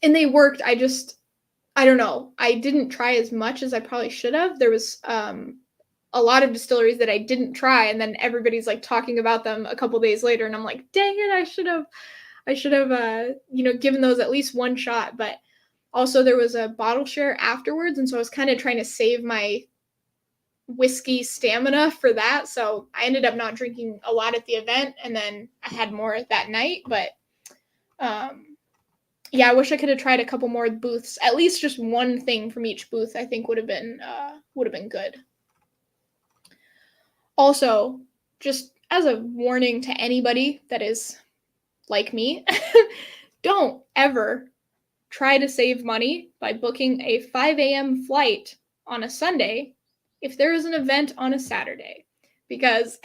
they worked. I don't know. I didn't try as much as I probably should have. There was a lot of distilleries that I didn't try, and then everybody's like talking about them a couple days later, and I'm like, dang it, I should have given those at least one shot. But also there was a bottle share afterwards, and so I was kind of trying to save my whiskey stamina for that. So I ended up not drinking a lot at the event, and then I had more that night. But yeah, I wish I could have tried a couple more booths. At least just one thing from each booth, I think would have been good. Also, just as a warning to anybody that is like me, don't ever try to save money by booking a 5 a.m. flight on a Sunday if there is an event on a Saturday. Because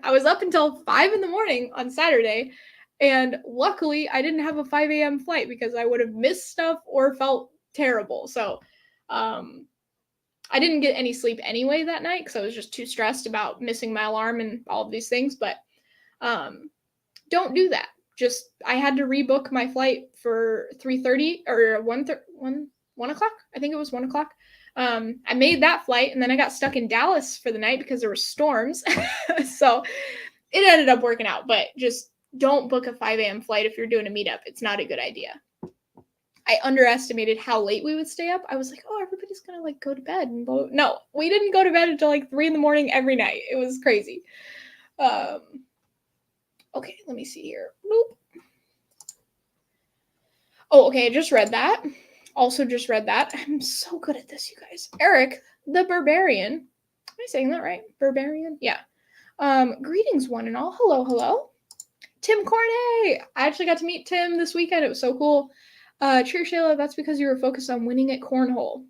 I was up until 5 in the morning on Saturday, and luckily I didn't have a 5 a.m. flight because I would have missed stuff or felt terrible. So I didn't get any sleep anyway that night because I was just too stressed about missing my alarm and all of these things. But don't do that. I had to rebook my flight for 3:30 or 1 o'clock. I think it was 1 o'clock. I made that flight, and then I got stuck in Dallas for the night because there were storms. So it ended up working out, but just don't book a 5 a.m. flight if you're doing a meetup. It's not a good idea. I underestimated how late we would stay up. I was like, oh, everybody's going to like go to bed. No, we didn't go to bed until like 3 in the morning every night. It was crazy. Okay, let me see here. Boop. Oh, okay, I just read that. Also just read that. I'm so good at this, you guys. Eric, the Barbarian. Am I saying that right? Barbarian? Yeah. Greetings, one and all. Hello, hello. Tim Cornay. I actually got to meet Tim this weekend. It was so cool. Cheer, Shayla, that's because you were focused on winning at cornhole.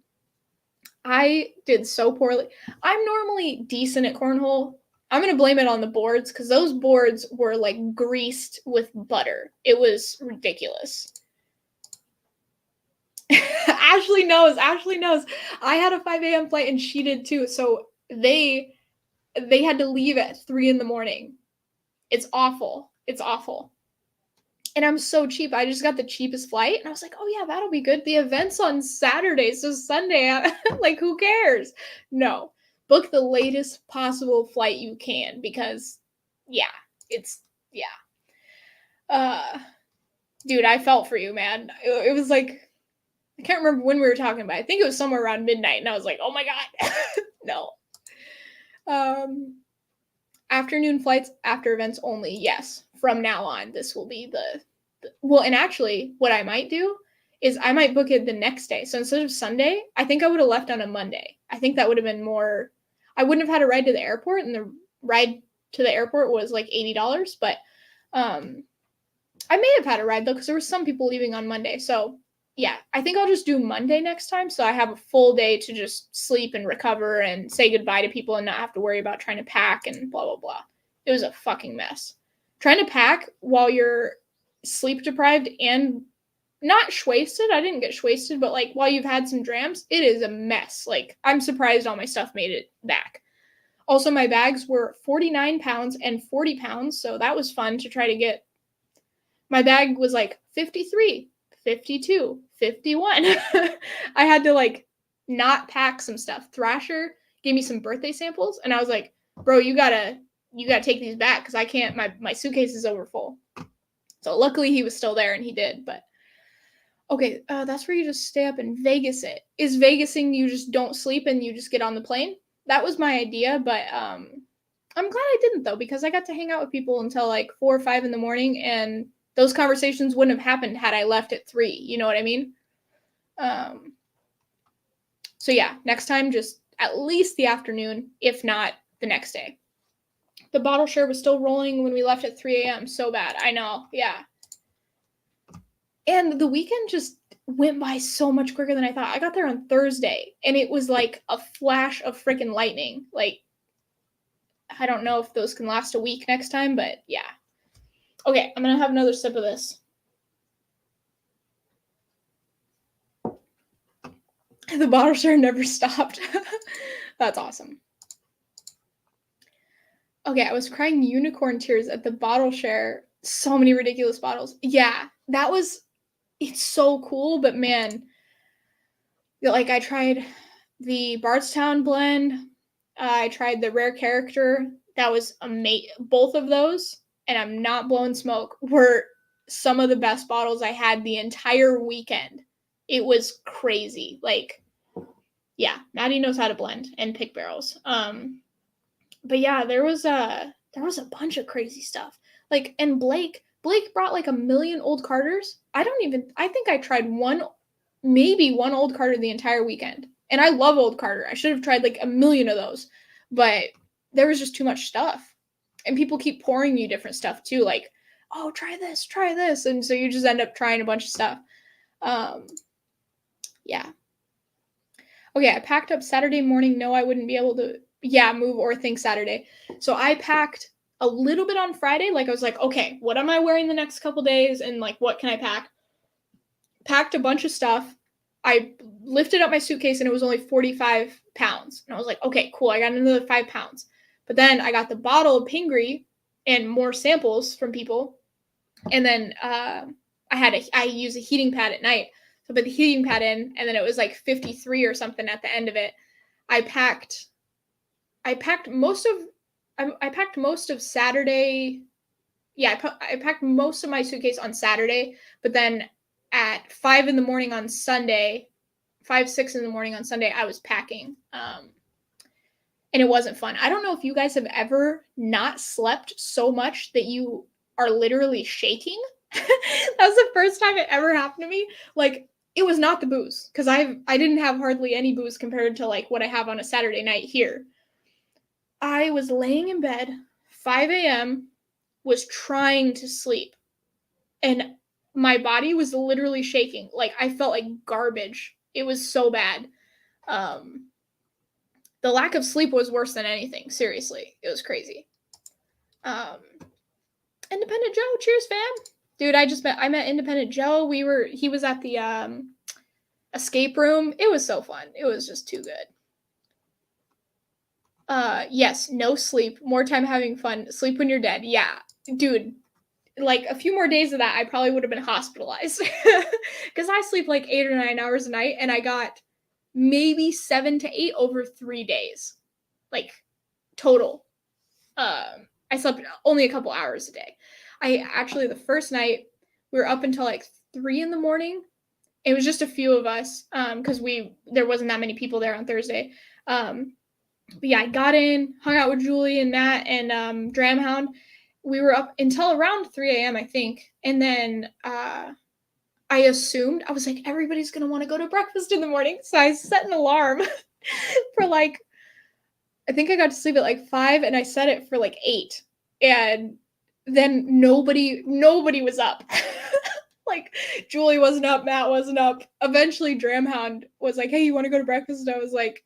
I did so poorly. I'm normally decent at cornhole. I'm going to blame it on the boards because those boards were like greased with butter. It was ridiculous. Ashley knows. I had a 5 a.m. flight and she did too. So they had to leave at 3 in the morning. It's awful. And I'm so cheap. I just got the cheapest flight and I was like, oh yeah, that'll be good. The event's on Saturday, so Sunday, like who cares? No, book the latest possible flight you can because dude, I felt for you, man. It was like, I can't remember when we were talking about it. I think it was somewhere around midnight and I was like, oh my God, no. afternoon flights after events only. Yes, from now on, this will be well, and actually, what I might do is I might book it the next day. So instead of Sunday, I think I would have left on a Monday. I think that would have been more. I wouldn't have had a ride to the airport, and the ride to the airport was like $80. But I may have had a ride though, because there were some people leaving on Monday. So yeah, I think I'll just do Monday next time. So I have a full day to just sleep and recover and say goodbye to people and not have to worry about trying to pack and blah, blah, blah. It was a fucking mess. Trying to pack while you're sleep deprived and not wasted. I didn't get wasted, but like while you've had some drams, it is a mess. Like I'm surprised all my stuff made it back. Also, my bags were 49 pounds and 40 pounds. So that was fun to try to get. My bag was like 53, 52, 51. I had to like not pack some stuff. Thrasher gave me some birthday samples and I was like, bro, you gotta take these back because I can't, my suitcase is over full. So luckily he was still there and he did, but okay, that's where you just stay up and Vegas it. Is Vegasing you just don't sleep and you just get on the plane? That was my idea, but I'm glad I didn't though, because I got to hang out with people until like 4 or 5 in the morning and those conversations wouldn't have happened had I left at 3. You know what I mean? So yeah, next time, just at least the afternoon, if not the next day. The bottle share was still rolling when we left at 3 a.m. So bad. I know. Yeah. And the weekend just went by so much quicker than I thought. I got there on Thursday and it was like a flash of freaking lightning. Like, I don't know if those can last a week next time, but yeah. Okay, I'm going to have another sip of this. The bottle share never stopped. That's awesome. Okay, I was crying unicorn tears at the bottle share. So many ridiculous bottles. Yeah, it's so cool, but man, like I tried the Bardstown blend. I tried the rare character. That was amazing. Both of those, and I'm not blowing smoke, were some of the best bottles I had the entire weekend. It was crazy. Like, yeah, Maddie knows how to blend and pick barrels. But yeah, there was a bunch of crazy stuff. Like, and Blake brought like 1 million old Carters. I think I tried maybe one old Carter the entire weekend. And I love old Carter. I should have tried like 1 million of those. But there was just too much stuff. And people keep pouring you different stuff too. Like, oh, try this. And so you just end up trying a bunch of stuff. Yeah. Okay, I packed up Saturday morning. No, I wouldn't be able to, move or think Saturday. So I packed a little bit on Friday. Like, I was like, okay, what am I wearing the next couple days? And like, what can I pack? Packed a bunch of stuff. I lifted up my suitcase and it was only 45 pounds. And I was like, okay, cool. I got another 5 pounds. But then I got the bottle of Pingree and more samples from people. And then I use a heating pad at night. So I put the heating pad in, and then it was like 53 or something at the end of it. I packed most of Saturday. Yeah, I packed most of my suitcase on Saturday, but then at 5 in the morning on Sunday, 6 in the morning on Sunday, I was packing. And it wasn't fun. I don't know if you guys have ever not slept so much that you are literally shaking. That was the first time it ever happened to me. Like, it was not the booze, because I didn't have hardly any booze compared to like what I have on a Saturday night here. I was laying in bed, 5 a.m., was trying to sleep, and my body was literally shaking. Like, I felt like garbage. It was so bad. The lack of sleep was worse than anything. Seriously, it was crazy. Independent Joe, cheers, fam. Dude, I met Independent Joe. He was at the escape room. It was so fun. It was just too good. Yes, no sleep, more time having fun. Sleep when you're dead. Yeah, dude. Like a few more days of that, I probably would have been hospitalized because I sleep like 8 or 9 hours a night, and I got maybe 7 to 8 over 3 days, like total. I slept only a couple hours a day. The first night we were up until like 3 in the morning. It was just a few of us because there wasn't that many people there on Thursday. But yeah, I got in, hung out with Julie and Matt and Dramhound. We were up until around 3 a.m., I think. And then I assumed, I was like, everybody's going to want to go to breakfast in the morning. So I set an alarm for like, I think I got to sleep at like 5 and I set it for like 8. And then nobody was up. Like Julie wasn't up, Matt wasn't up. Eventually Dramhound was like, hey, you want to go to breakfast? And I was like,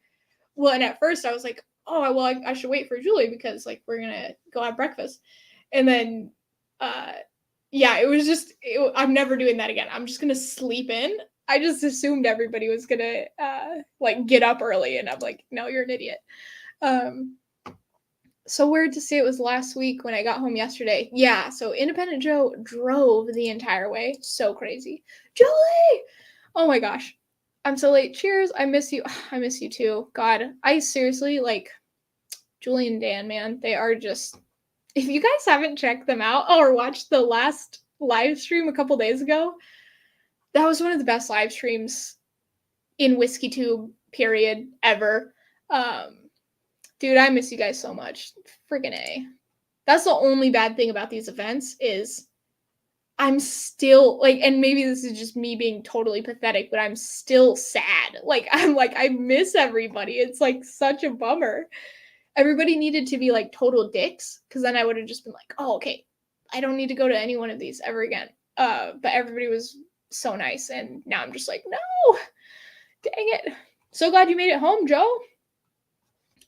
well, and at first I was like, oh, well, I should wait for Julie because like we're gonna go have breakfast. And then yeah, it was just I'm never doing that again. I'm just gonna sleep in. I just assumed everybody was gonna like get up early, and I'm like, no, you're an idiot. So weird to say it was last week when I got home yesterday. Yeah, so Independent Joe drove the entire way. So crazy. Julie! Oh my gosh. I'm so late. Cheers. I miss you. I miss you too. God, I seriously, like, Julie and Dan, man, they are just, if you guys haven't checked them out or watched the last live stream a couple days ago, that was one of the best live streams in WhiskeyTube, period, ever. Dude, I miss you guys so much. Friggin' A. That's the only bad thing about these events is I'm still like, and maybe this is just me being totally pathetic, but I'm still sad. Like, I'm like, I miss everybody. It's like such a bummer. Everybody needed to be like total dicks because then I would have just been like, oh, okay, I don't need to go to any one of these ever again. But everybody was so nice, and now I'm just like, no, dang it. So glad you made it home, Joe.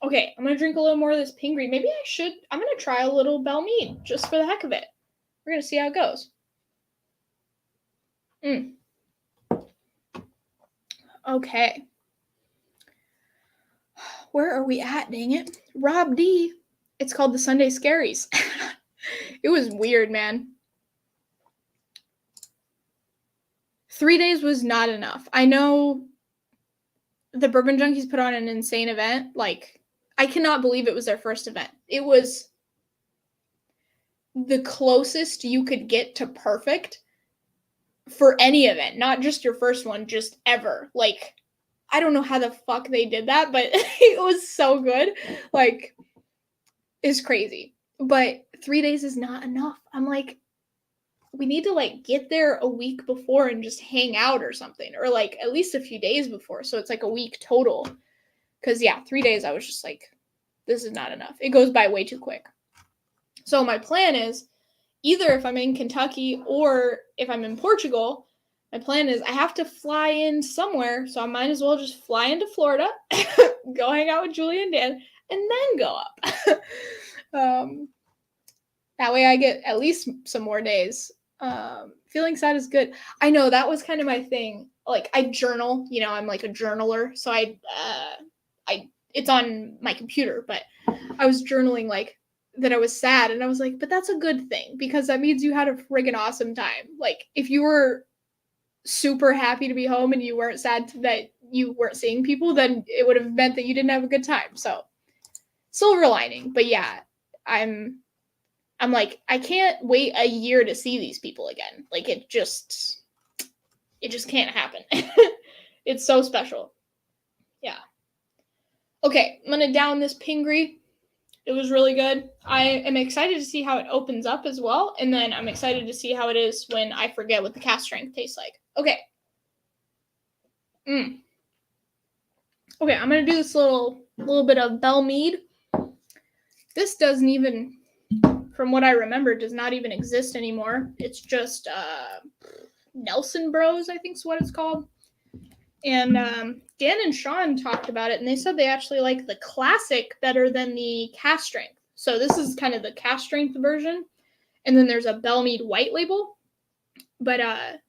Okay, I'm gonna drink a little more of this Pingree. Maybe I should. I'm gonna try a little Belle Meade just for the heck of it. We're gonna see how it goes. Okay. Where are we at, dang it? Rob D. It's called the Sunday Scaries. It was weird, man. 3 days was not enough. I know the Bourbon Junkies put on an insane event. Like, I cannot believe it was their first event. It was the closest you could get to perfect for any event, not just your first one, just ever. Like, I don't know how the fuck they did that, but it was so good. Like, it's crazy. But 3 days is not enough. I'm like, we need to like get there a week before and just hang out or something, or like at least a few days before. So it's like a week total. Cause yeah, 3 days I was just like, this is not enough. It goes by way too quick. So my plan is either if I'm in Kentucky or if I'm in Portugal, my plan is I have to fly in somewhere. So I might as well just fly into Florida, go hang out with Julie and Dan, and then go up. That way I get at least some more days. Feeling sad is good. I know that was kind of my thing. Like I journal, you know, I'm like a journaler, so I it's on my computer, but I was journaling like that I was sad, and I was like, but that's a good thing because that means you had a friggin' awesome time. Like if you were super happy to be home and you weren't sad that you weren't seeing people, then it would have meant that you didn't have a good time. So silver lining. But yeah, I'm like, I can't wait a year to see these people again. Like it just can't happen. It's so special. Yeah. Okay, I'm gonna down this Pingree. It was really good. I am excited to see how it opens up as well, and then I'm excited to see how it is when I forget what the cast strength tastes like. Okay. Okay, I'm gonna do this little bit of Belle Meade. This doesn't even, from what I remember, does not even exist anymore. It's just Nelson Bros, I think is what it's called. And Dan and Sean talked about it, and they said they actually like the classic better than the cast strength. So this is kind of the cast strength version, and then there's a Belle Meade white label. But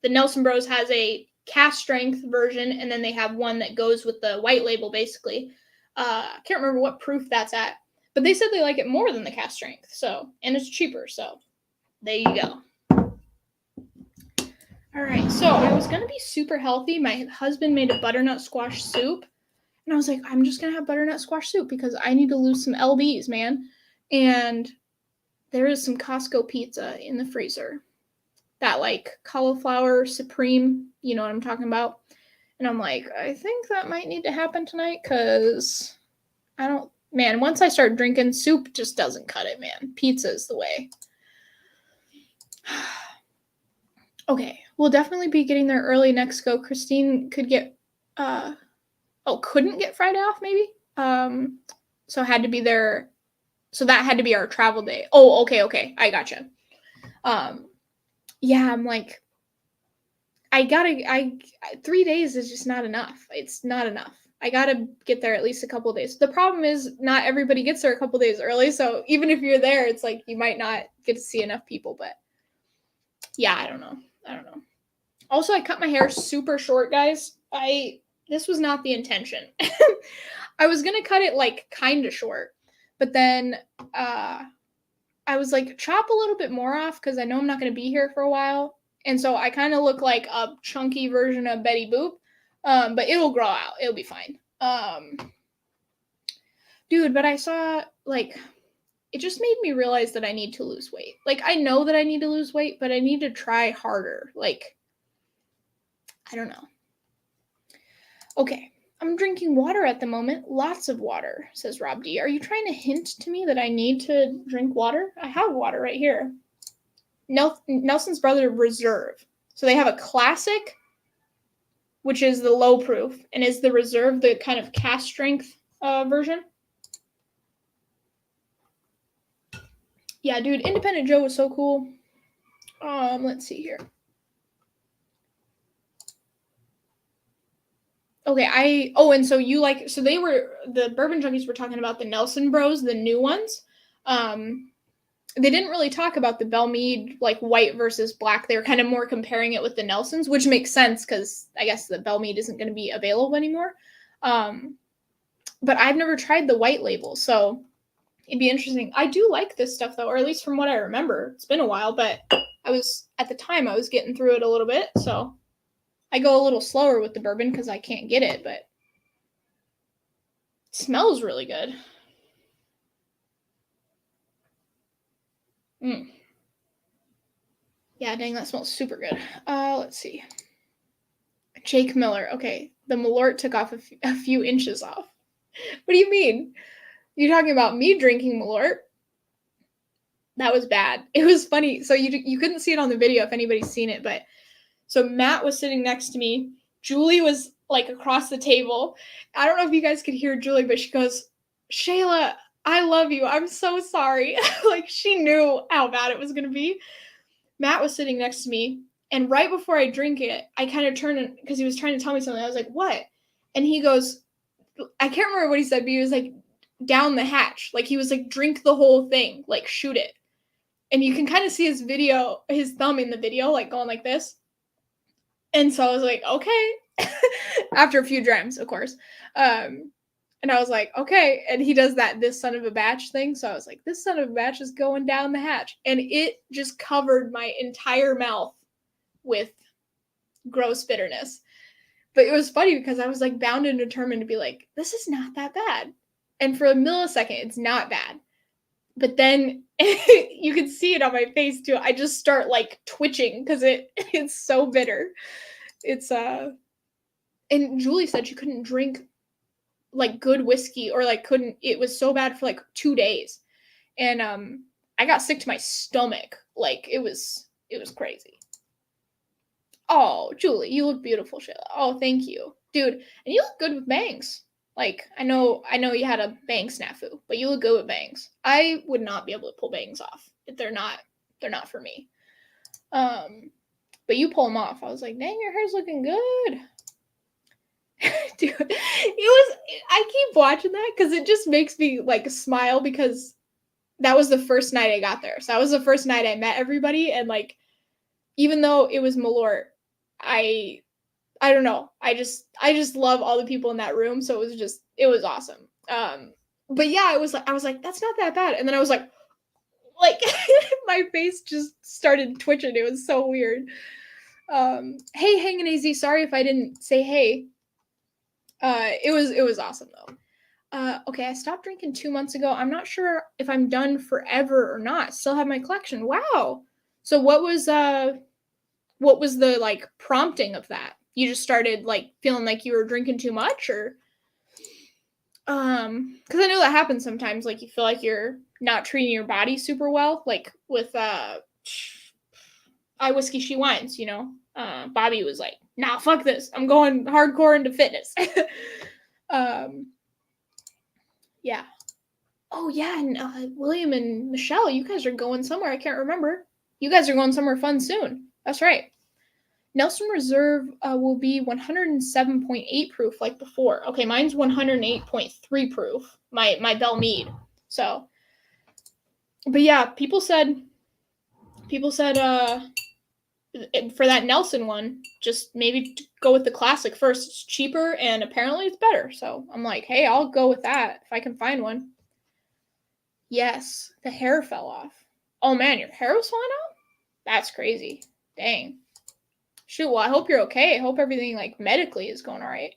the Nelson Bros has a cast strength version, and then they have one that goes with the white label, basically. I can't remember what proof that's at, but they said they like it more than the cast strength. So, and it's cheaper. So, there you go. All right, so I was gonna be super healthy. My husband made a butternut squash soup, and I was like, I'm just gonna have butternut squash soup because I need to lose some lbs, man. And there is some Costco pizza in the freezer, that like cauliflower supreme, you know what I'm talking about. And I'm like, I think that might need to happen tonight because I don't Man, once I start drinking, soup just doesn't cut it, man. Pizza is the way. Okay, we'll definitely be getting there early next go. Christine could get, couldn't get Friday off maybe. So had to be there. So that had to be our travel day. Oh, okay, I gotcha. Yeah, I'm like, 3 days is just not enough. It's not enough. I gotta get there at least a couple days. The problem is not everybody gets there a couple days early, so even if you're there, it's like you might not get to see enough people, but yeah, I don't know. Also, I cut my hair super short, guys. This was not the intention. I was gonna cut it like kind of short, but then I was like, chop a little bit more off because I know I'm not gonna be here for a while, and so I kind of look like a chunky version of Betty Boop. But it'll grow out. It'll be fine. Dude, but I saw like it just made me realize that I need to lose weight. Like I know that I need to lose weight, but I need to try harder. Like I don't know. Okay, I'm drinking water at the moment. Lots of water, says Rob D. Are you trying to hint to me that I need to drink water? I have water right here. Nelson's Brother Reserve. So they have a classic, which is the low proof, and is the reserve the kind of cast strength version. Yeah, dude, Independent Joe was so cool. Let's see here. Okay, and so the Bourbon Junkies were talking about the Nelson Bros, the new ones. They didn't really talk about the Belle Meade, like white versus black. They were kind of more comparing it with the Nelsons, which makes sense because I guess the Belle Meade isn't going to be available anymore. But I've never tried the white label, so it'd be interesting. I do like this stuff though, or at least from what I remember. It's been a while, but at the time I was getting through it a little bit, so I go a little slower with the bourbon because I can't get it, but it smells really good. Yeah, dang, that smells super good. Let's see. Jake Miller. Okay, the Malort took off a few inches off. What do you mean? You're talking about me drinking Malort? That was bad. It was funny. So you couldn't see it on the video if anybody's seen it, but so Matt was sitting next to me. Julie was like across the table. I don't know if you guys could hear Julie, but she goes, "Shayla, I love you. I'm so sorry." Like she knew how bad it was going to be. Matt was sitting next to me, and right before I drink it, I kind of turned because he was trying to tell me something. I was like, "What?" And he goes, I can't remember what he said, but he was like, "Down the hatch." Like he was like, "Drink the whole thing, like shoot it." And you can kind of see his thumb in the video, like going like this. And so I was like, okay. After a few drams, of course. And I was like, okay. And he does this son of a batch thing. So I was like, this son of a batch is going down the hatch. And it just covered my entire mouth with gross bitterness. But it was funny because I was like bound and determined to be like, this is not that bad. And for a millisecond, it's not bad. But then you can see it on my face too. I just start like twitching because it's so bitter. It's and Julie said she couldn't drink like good whiskey or like it was so bad for like 2 days. And I got sick to my stomach. Like it was crazy. Oh, Julie, you look beautiful, Shayla. Oh, thank you. Dude, and you look good with bangs. Like, I know you had a bang snafu, but you look good with bangs. I would not be able to pull bangs off. They're not for me. But you pull them off. I was like, dang, your hair's looking good. Dude, I keep watching that because it just makes me like smile because that was the first night I got there. So that was the first night I met everybody. And like, even though it was Malort, I don't know. I just love all the people in that room. So it was awesome. But yeah, I was like, that's not that bad. And then I was like my face just started twitching. It was so weird. Hey, Hangin' AZ, sorry if I didn't say hey. It was awesome though. Okay, I stopped drinking 2 months ago. I'm not sure if I'm done forever or not. Still have my collection. Wow. So what was the like prompting of that? You just started like feeling like you were drinking too much, or Because I know that happens sometimes. Like, you feel like you're not treating your body super well. Like, with, I Whiskey She Wines, you know? Bobby was like, nah, fuck this. I'm going hardcore into fitness. um, yeah. Oh, yeah, and William and Michelle, you guys are going somewhere. I can't remember. You guys are going somewhere fun soon. That's right. Nelson Reserve will be 107.8 proof like before. Okay, mine's 108.3 proof. My Belle Meade. So, but yeah, people said for that Nelson one, just maybe go with the classic first. It's cheaper and apparently it's better. So I'm like, hey, I'll go with that if I can find one. Yes, the hair fell off. Oh man, your hair was falling out? That's crazy. Dang. Shoot, well, I hope you're okay. I hope everything, like, medically is going all right.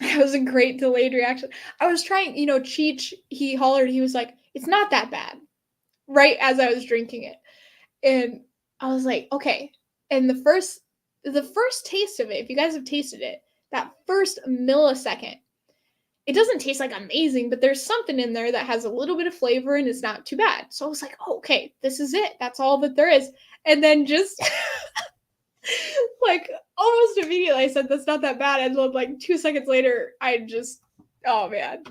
That was a great delayed reaction. I was trying, Cheech, he hollered, he was like, it's not that bad, right as I was drinking it. And I was like, okay. And the first taste of it, if you guys have tasted it, that first millisecond, it doesn't taste like amazing, but there's something in there that has a little bit of flavor and it's not too bad. So I was like, oh, okay, this is it. That's all that there is. And then just like almost immediately I said that's not that bad. And then like 2 seconds later, oh man.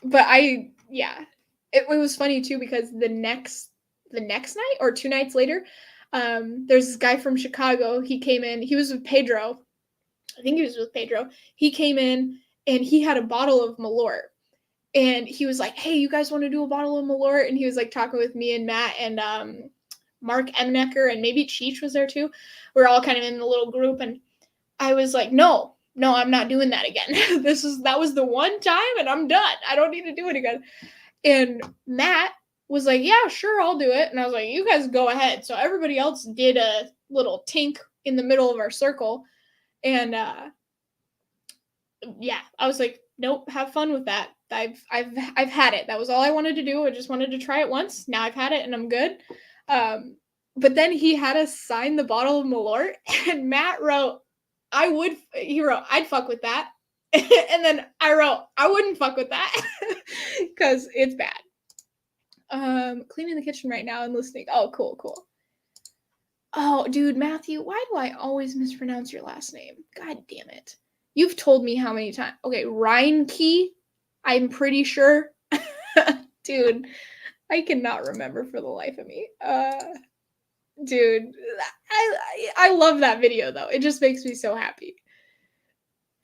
But it was funny too because the next night or 2 nights later, there's this guy from Chicago. He came in. He was with Pedro. I think he was with Pedro. He came in and he had a bottle of Malort. And he was like, hey, you guys want to do a bottle of Malort? And he was like talking with me and Matt and Mark Emnecker and maybe Cheech was there too. We're all kind of in the little group. And I was like, no, I'm not doing that again. That was the one time and I'm done. I don't need to do it again. And Matt was like, yeah, sure, I'll do it. And I was like, you guys go ahead. So everybody else did a little tink in the middle of our circle. And yeah, I was like, nope, have fun with that. I've had it. That was all I wanted to do. I just wanted to try it once. Now I've had it and I'm good. But then he had us sign the bottle of Malort, and Matt wrote, I'd fuck with that. And then I wrote, I wouldn't fuck with that because it's bad. Cleaning the kitchen right now and listening. Oh, cool. Oh, dude, Matthew, why do I always mispronounce your last name? God damn it. You've told me how many times. Okay, Reinke, I'm pretty sure. Dude, I cannot remember for the life of me. Dude, I love that video though. It just makes me so happy.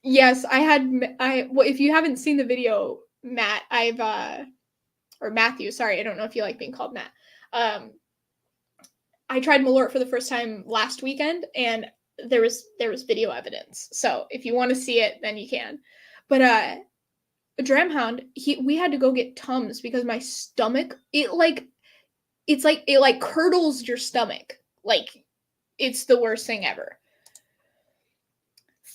Yes, well, if you haven't seen the video, Matt, or Matthew, sorry, I don't know if you like being called Matt. I tried Malort for the first time last weekend and there was video evidence. So if you want to see it, then you can. But Dramhound, we had to go get Tums because my stomach, it curdles your stomach. Like, it's the worst thing ever.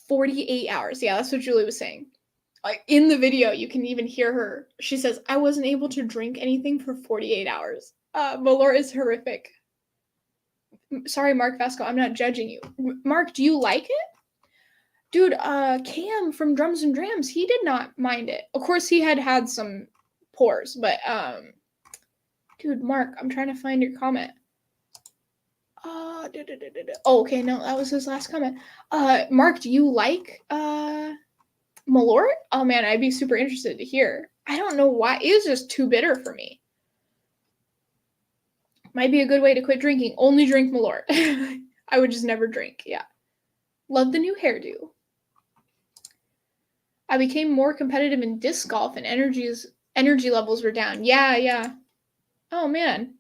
48 hours. Yeah, that's what Julie was saying. Like, in the video, you can even hear her. She says, I wasn't able to drink anything for 48 hours. Malort is horrific. Sorry, Mark Vasco, I'm not judging you. Mark, do you like it? Dude, Cam from Drums and Drams, he did not mind it. Of course, he had some pores, but, dude, Mark, I'm trying to find your comment. Oh, okay, no, that was his last comment. Mark, do you like, Malort? Oh, man, I'd be super interested to hear. I don't know why. It was just too bitter for me. Might be a good way to quit drinking. Only drink Malort. I would just never drink. Yeah. Love the new hairdo. I became more competitive in disc golf and energy levels were down. Yeah. Oh, man.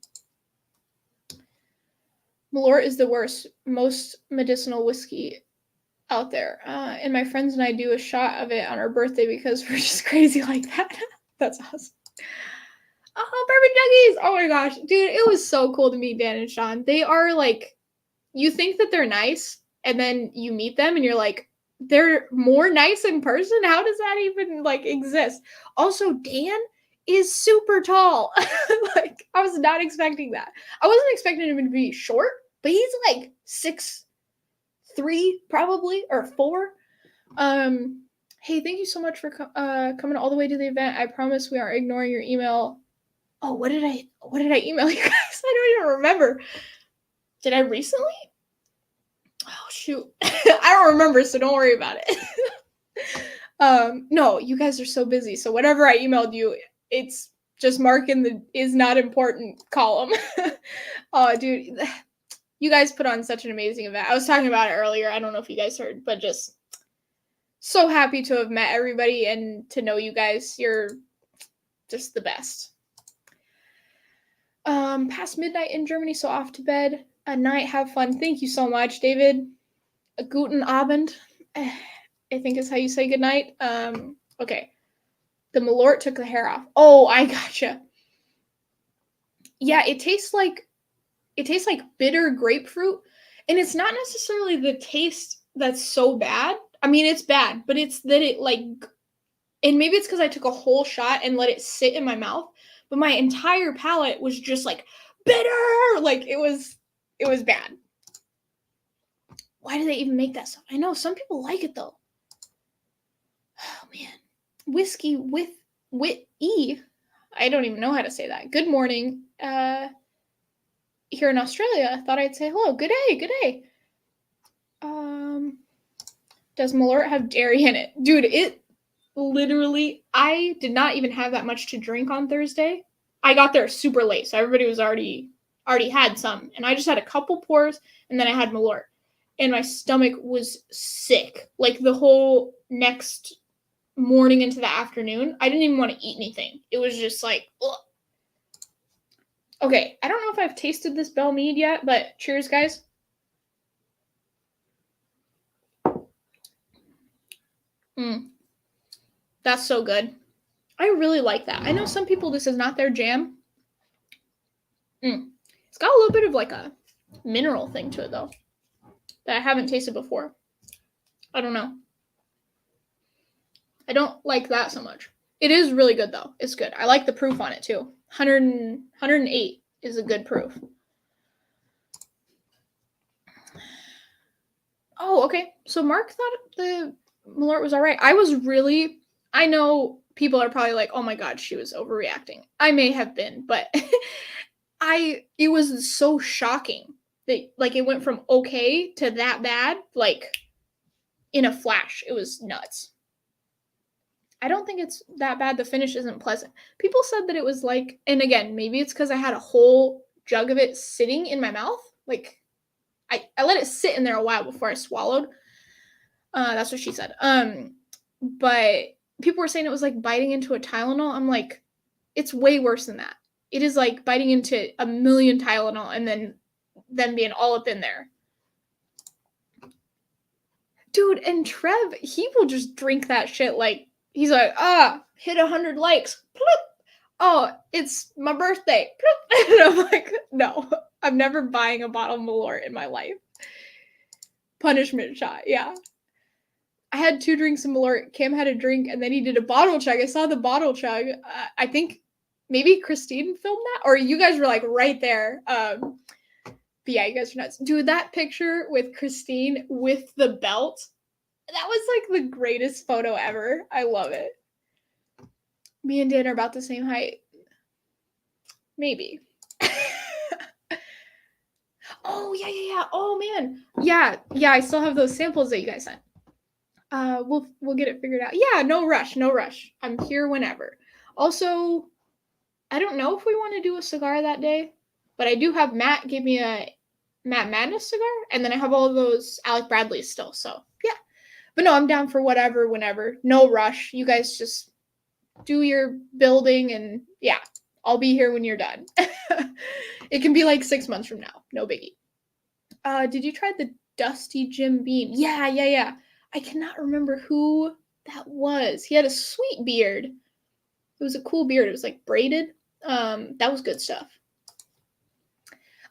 Malort is the worst, most medicinal whiskey out there. And my friends and I do a shot of it on our birthday because we're just crazy like that. That's awesome. Oh, Bourbon Juggies! Oh my gosh. Dude, it was so cool to meet Dan and Sean. They are like, you think that they're nice, and then you meet them and you're like, they're more nice in person? How does that even, like, exist? Also, Dan is super tall. Like, I was not expecting that. I wasn't expecting him to be short, but he's like 6'3", 3 probably, or 4. Hey, thank you so much for coming all the way to the event. I promise we aren't ignoring your email. Oh, what did I email you guys? I don't even remember. Did I recently? Oh shoot. I don't remember, so don't worry about it. No, you guys are so busy. So whatever I emailed you, it's just mark in the is not important column. Oh, dude, you guys put on such an amazing event. I was talking about it earlier. I don't know if you guys heard, but just so happy to have met everybody and to know you guys. You're just the best. Past midnight in Germany, so off to bed. A night, have fun. Thank you so much, David. A guten Abend, I think is how you say goodnight. Okay. The Malort took the hair off. Oh, I gotcha. Yeah, it tastes like bitter grapefruit, and it's not necessarily the taste that's so bad. I mean, it's bad, but it's that it like, and maybe it's because I took a whole shot and let it sit in my mouth, but my entire palate was just like bitter. Like it was bad. Why do they even make that stuff? I know some people like it though. Oh man, whiskey with E. I don't even know how to say that. Good morning. Here in Australia, I thought I'd say hello. Good day, good day. Does Malort have dairy in it? Dude, it literally, I did not even have that much to drink on Thursday. I got there super late, so everybody was already had some. And I just had a couple pours, and then I had Malort. And my stomach was sick. Like the whole next morning into the afternoon, I didn't even want to eat anything. It was just like, ugh. Okay, I don't know if I've tasted this Belle Meade yet, but cheers, guys. That's so good. I really like that. I know some people, this is not their jam. It's got a little bit of like a mineral thing to it, though, that I haven't tasted before. I don't know. I don't like that so much. It is really good, though. It's good. I like the proof on it, too. 108 is a good proof. Oh, okay. So Mark thought the Malort was all right. I know people are probably like, oh my God, she was overreacting. I may have been, but it was so shocking that like it went from okay to that bad, like in a flash. It was nuts. I don't think it's that bad. The finish isn't pleasant. People said that it was like, and again, maybe it's because I had a whole jug of it sitting in my mouth. Like I let it sit in there a while before I swallowed. That's what she said. But people were saying it was like biting into a Tylenol. I'm like, it's way worse than that. It is like biting into a million Tylenol and then them being all up in there. Dude, and Trev, he will just drink that shit like, he's like, hit 100 likes. Oh, it's my birthday. And I'm like, no, I'm never buying a bottle of Malort in my life. Punishment shot, yeah. I had 2 drinks of Malort. Cam had a drink, and then he did a bottle chug. I saw the bottle chug. I think maybe Christine filmed that, or you guys were like right there. But yeah, you guys are nuts. Dude, that picture with Christine with the belt, that was like the greatest photo ever. I love it. Me and Dan are about the same height. Maybe. Oh, yeah. Oh, man. Yeah, I still have those samples that you guys sent. We'll get it figured out. Yeah, no rush. I'm here whenever. Also, I don't know if we want to do a cigar that day, but I do have Matt give me a Matt Madness cigar, and then I have all of those Alec Bradleys still, so yeah. But no, I'm down for whatever, whenever. No rush. You guys just do your building, and yeah, I'll be here when you're done. It can be like 6 months from now. No biggie. Did you try the Dusty Jim Beam? Yeah. I cannot remember who that was. He had a sweet beard. It was a cool beard. It was like braided. That was good stuff.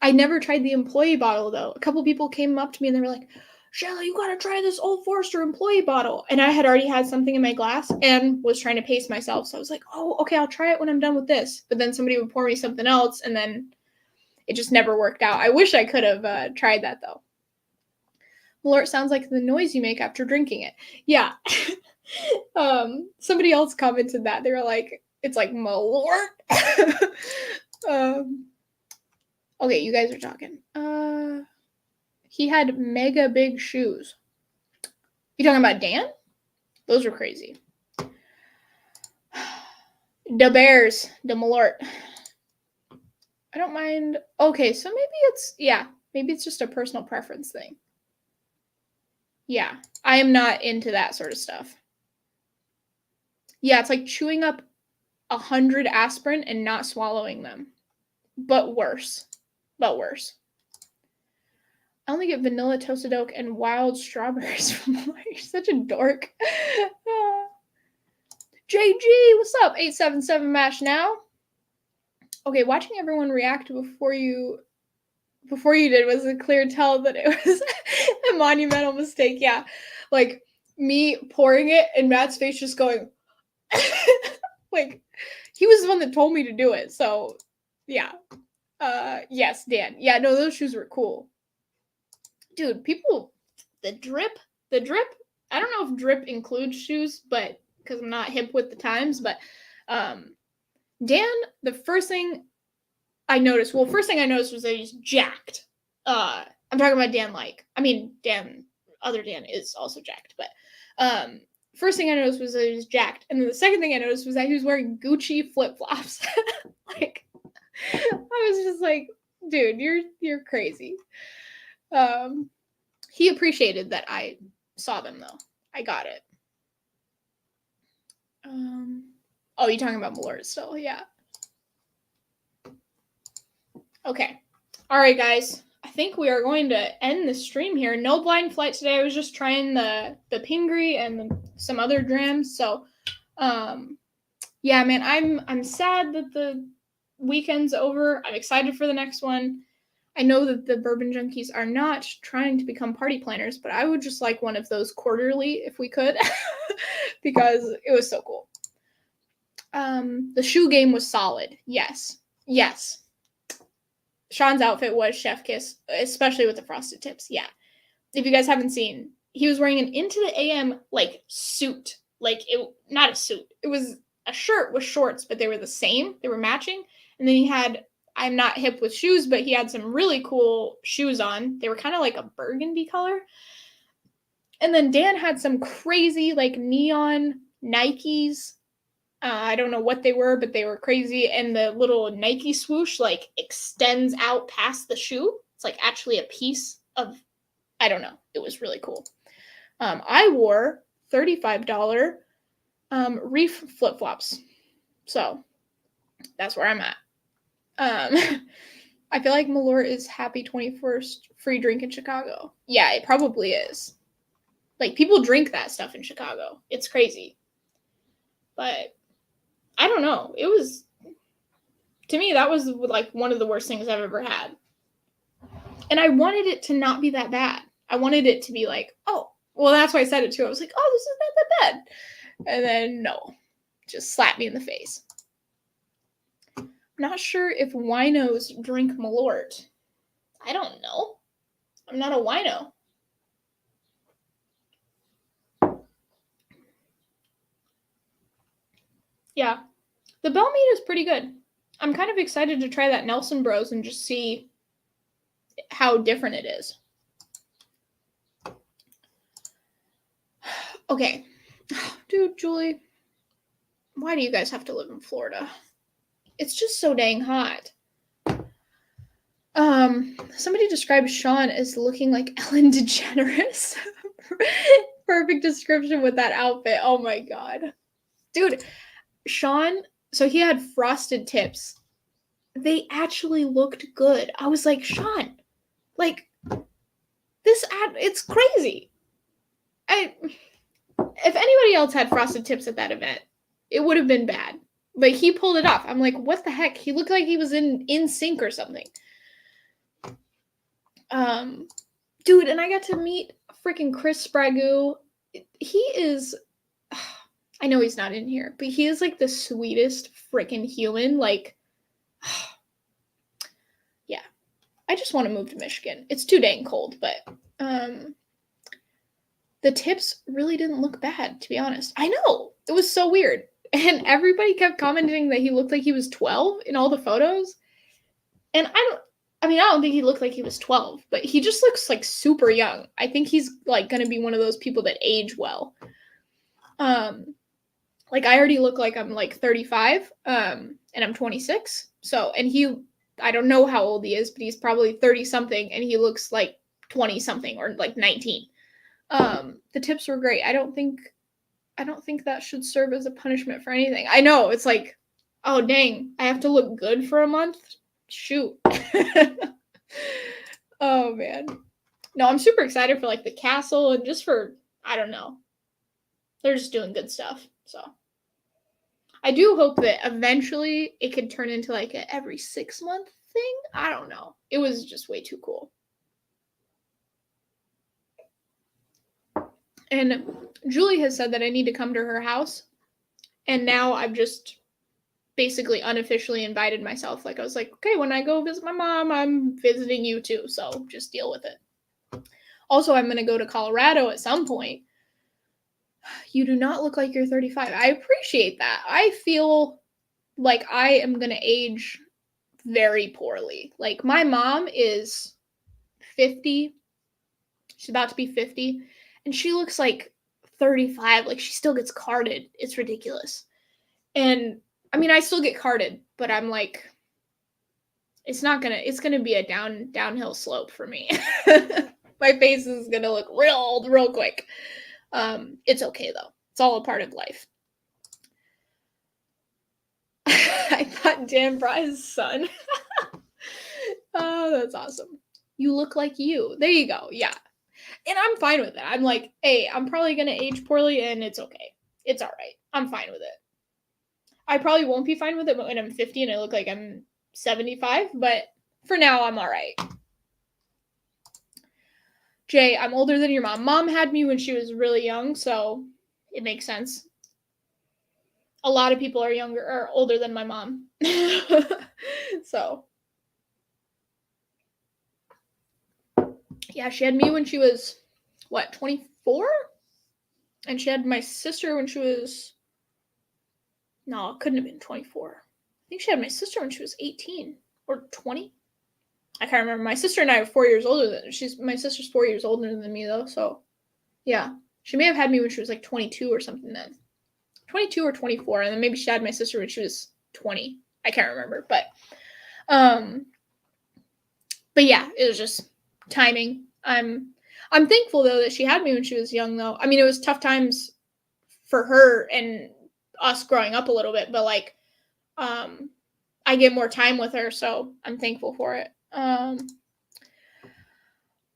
I never tried the employee bottle though. A couple people came up to me and they were like, Shayla, you gotta try this Old Forester employee bottle. And I had already had something in my glass and was trying to pace myself. So I was like, oh, okay, I'll try it when I'm done with this. But then somebody would pour me something else and then it just never worked out. I wish I could have tried that though. Malort sounds like the noise you make after drinking it. Yeah. Somebody else commented that. They were like, it's like Malort. Okay, you guys are talking. He had mega big shoes. You talking about Dan? Those were crazy. The Bears, the Malort. I don't mind. Okay, so maybe it's just a personal preference thing. Yeah, I am not into that sort of stuff. Yeah, it's like chewing up 100 aspirin and not swallowing them. But worse. I only get vanilla toasted oak and wild strawberries from Malort. You're such a dork. JG, what's up? 877 MASH now. Okay, watching everyone react before you did was a clear tell that it was a monumental mistake. Yeah, like me pouring it and Matt's face just going like he was the one that told me to do it. So yeah, yes, Dan. Yeah, no, those shoes were cool, dude. People, the drip. I don't know if drip includes shoes, but because I'm not hip with the times, but Dan, the first thing I noticed was that he's jacked. I'm talking about Dan other Dan is also jacked, but first thing I noticed was that he was jacked. And then the second thing I noticed was that he was wearing Gucci flip-flops. Like, I was just like, dude, you're crazy. He appreciated that I saw them though. I got it. Oh, you're talking about Malort still, yeah. Okay. All right, guys. I think we are going to end the stream here. No blind flight today. I was just trying the Pingree and some other drams. So, yeah, man, I'm sad that the weekend's over. I'm excited for the next one. I know that the Bourbon Junkies are not trying to become party planners, but I would just like one of those quarterly if we could, because it was so cool. The shoe game was solid. Yes. Sean's outfit was chef kiss, especially with the frosted tips. Yeah. If you guys haven't seen, he was wearing an Into the AM like suit. Like it, not a suit. It was a shirt with shorts, but they were the same. They were matching. And then he had, I'm not hip with shoes, but he had some really cool shoes on. They were kind of like a burgundy color. And then Dan had some crazy like neon Nikes. I don't know what they were, but they were crazy. And the little Nike swoosh like extends out past the shoe. It's like actually a piece of, I don't know. It was really cool. I wore $35 Reef flip-flops. So that's where I'm at. I feel like Malort is happy 21st free drink in Chicago. Yeah, it probably is. Like people drink that stuff in Chicago. It's crazy. But I don't know. It was, to me, that was like one of the worst things I've ever had. And I wanted it to not be that bad. I wanted it to be like, oh, well, that's why I said it too. I was like, oh, this is not that bad. And then no, just slapped me in the face. I'm not sure if winos drink Malort. I don't know. I'm not a wino. Yeah. The Belle Meade is pretty good. I'm kind of excited to try that Nelson Bros and just see how different it is. Okay. Dude, Julie, why do you guys have to live in Florida? It's just so dang hot. Somebody described Sean as looking like Ellen DeGeneres. Perfect description with that outfit. Oh my god. Dude, Sean, so he had frosted tips. They actually looked good. I was like, Sean, like, it's crazy. If anybody else had frosted tips at that event, it would have been bad. But he pulled it off. I'm like, what the heck? He looked like he was in sync or something. Dude, and I got to meet freaking Chris Sprague. He is, I know he's not in here, but he is like the sweetest freaking human. Like, yeah. I just want to move to Michigan. It's too dang cold, but the tips really didn't look bad, to be honest. I know. It was so weird. And everybody kept commenting that he looked like he was 12 in all the photos. And I don't think he looked like he was 12, but he just looks like super young. I think he's like going to be one of those people that age well. Like I already look like I'm like 35, and I'm 26. So, and I don't know how old he is, but he's probably 30 something and he looks like 20 something or like 19. The tips were great. I don't think that should serve as a punishment for anything. I know, it's like, oh dang, I have to look good for a month? Shoot. Oh man. No, I'm super excited for like the castle and just for, I don't know. They're just doing good stuff. So I do hope that eventually it could turn into like a every 6-month thing. I don't know. It was just way too cool. And Julie has said that I need to come to her house. And now I've just basically unofficially invited myself. Like I was like, okay, when I go visit my mom, I'm visiting you too. So just deal with it. Also, I'm going to go to Colorado at some point. You do not look like you're 35. I appreciate that. I feel like I am going to age very poorly. Like my mom is 50. She's about to be 50. And she looks like 35. Like she still gets carded. It's ridiculous. And I mean, I still get carded, but I'm like, it's gonna be a downhill slope for me. My face is gonna look real old real quick. It's okay though. It's all a part of life. I thought Dan brought his son. Oh, that's awesome. You look like you. There you go. Yeah. And I'm fine with it. I'm like, hey, I'm probably gonna age poorly and it's okay. It's all right. I'm fine with it. I probably won't be fine with it when I'm 50 and I look like I'm 75, but for now, I'm all right. Jay, I'm older than your mom. Mom had me when she was really young, so it makes sense. A lot of people are younger or older than my mom. So, yeah, she had me when she was, 24? And she had my sister when she was, no, it couldn't have been 24. I think she had my sister when she was 18 or 20. I can't remember. My sister and I are 4 years older than my sister's 4 years older than me though. So yeah, she may have had me when she was like 22 or something then. 22 or 24, and then maybe she had my sister when she was 20. I can't remember, but yeah, it was just timing. I'm thankful though that she had me when she was young though. I mean, it was tough times for her and us growing up a little bit, but like I get more time with her, so I'm thankful for it.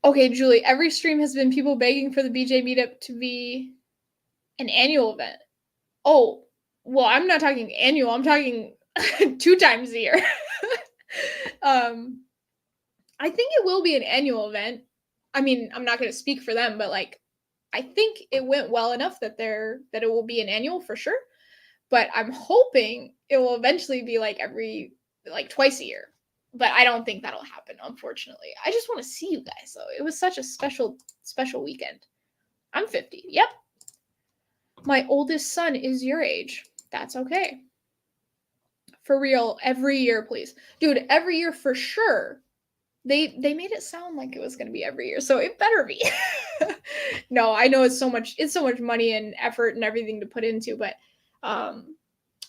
Okay, Julie, every stream has been people begging for the BJ meetup to be an annual event. Oh, well, I'm not talking annual. I'm talking 2 times a year. I think it will be an annual event. I mean, I'm not going to speak for them, but like, I think it went well enough that it will be an annual for sure. But I'm hoping it will eventually be like twice a year. But I don't think that'll happen, unfortunately. I just want to see you guys, though. It was such a special weekend. I'm 50. Yep. My oldest son is your age. That's okay. For real, every year, please. Dude, every year for sure. They made it sound like it was going to be every year, so it better be. No, I know it's so much money and effort and everything to put into, but I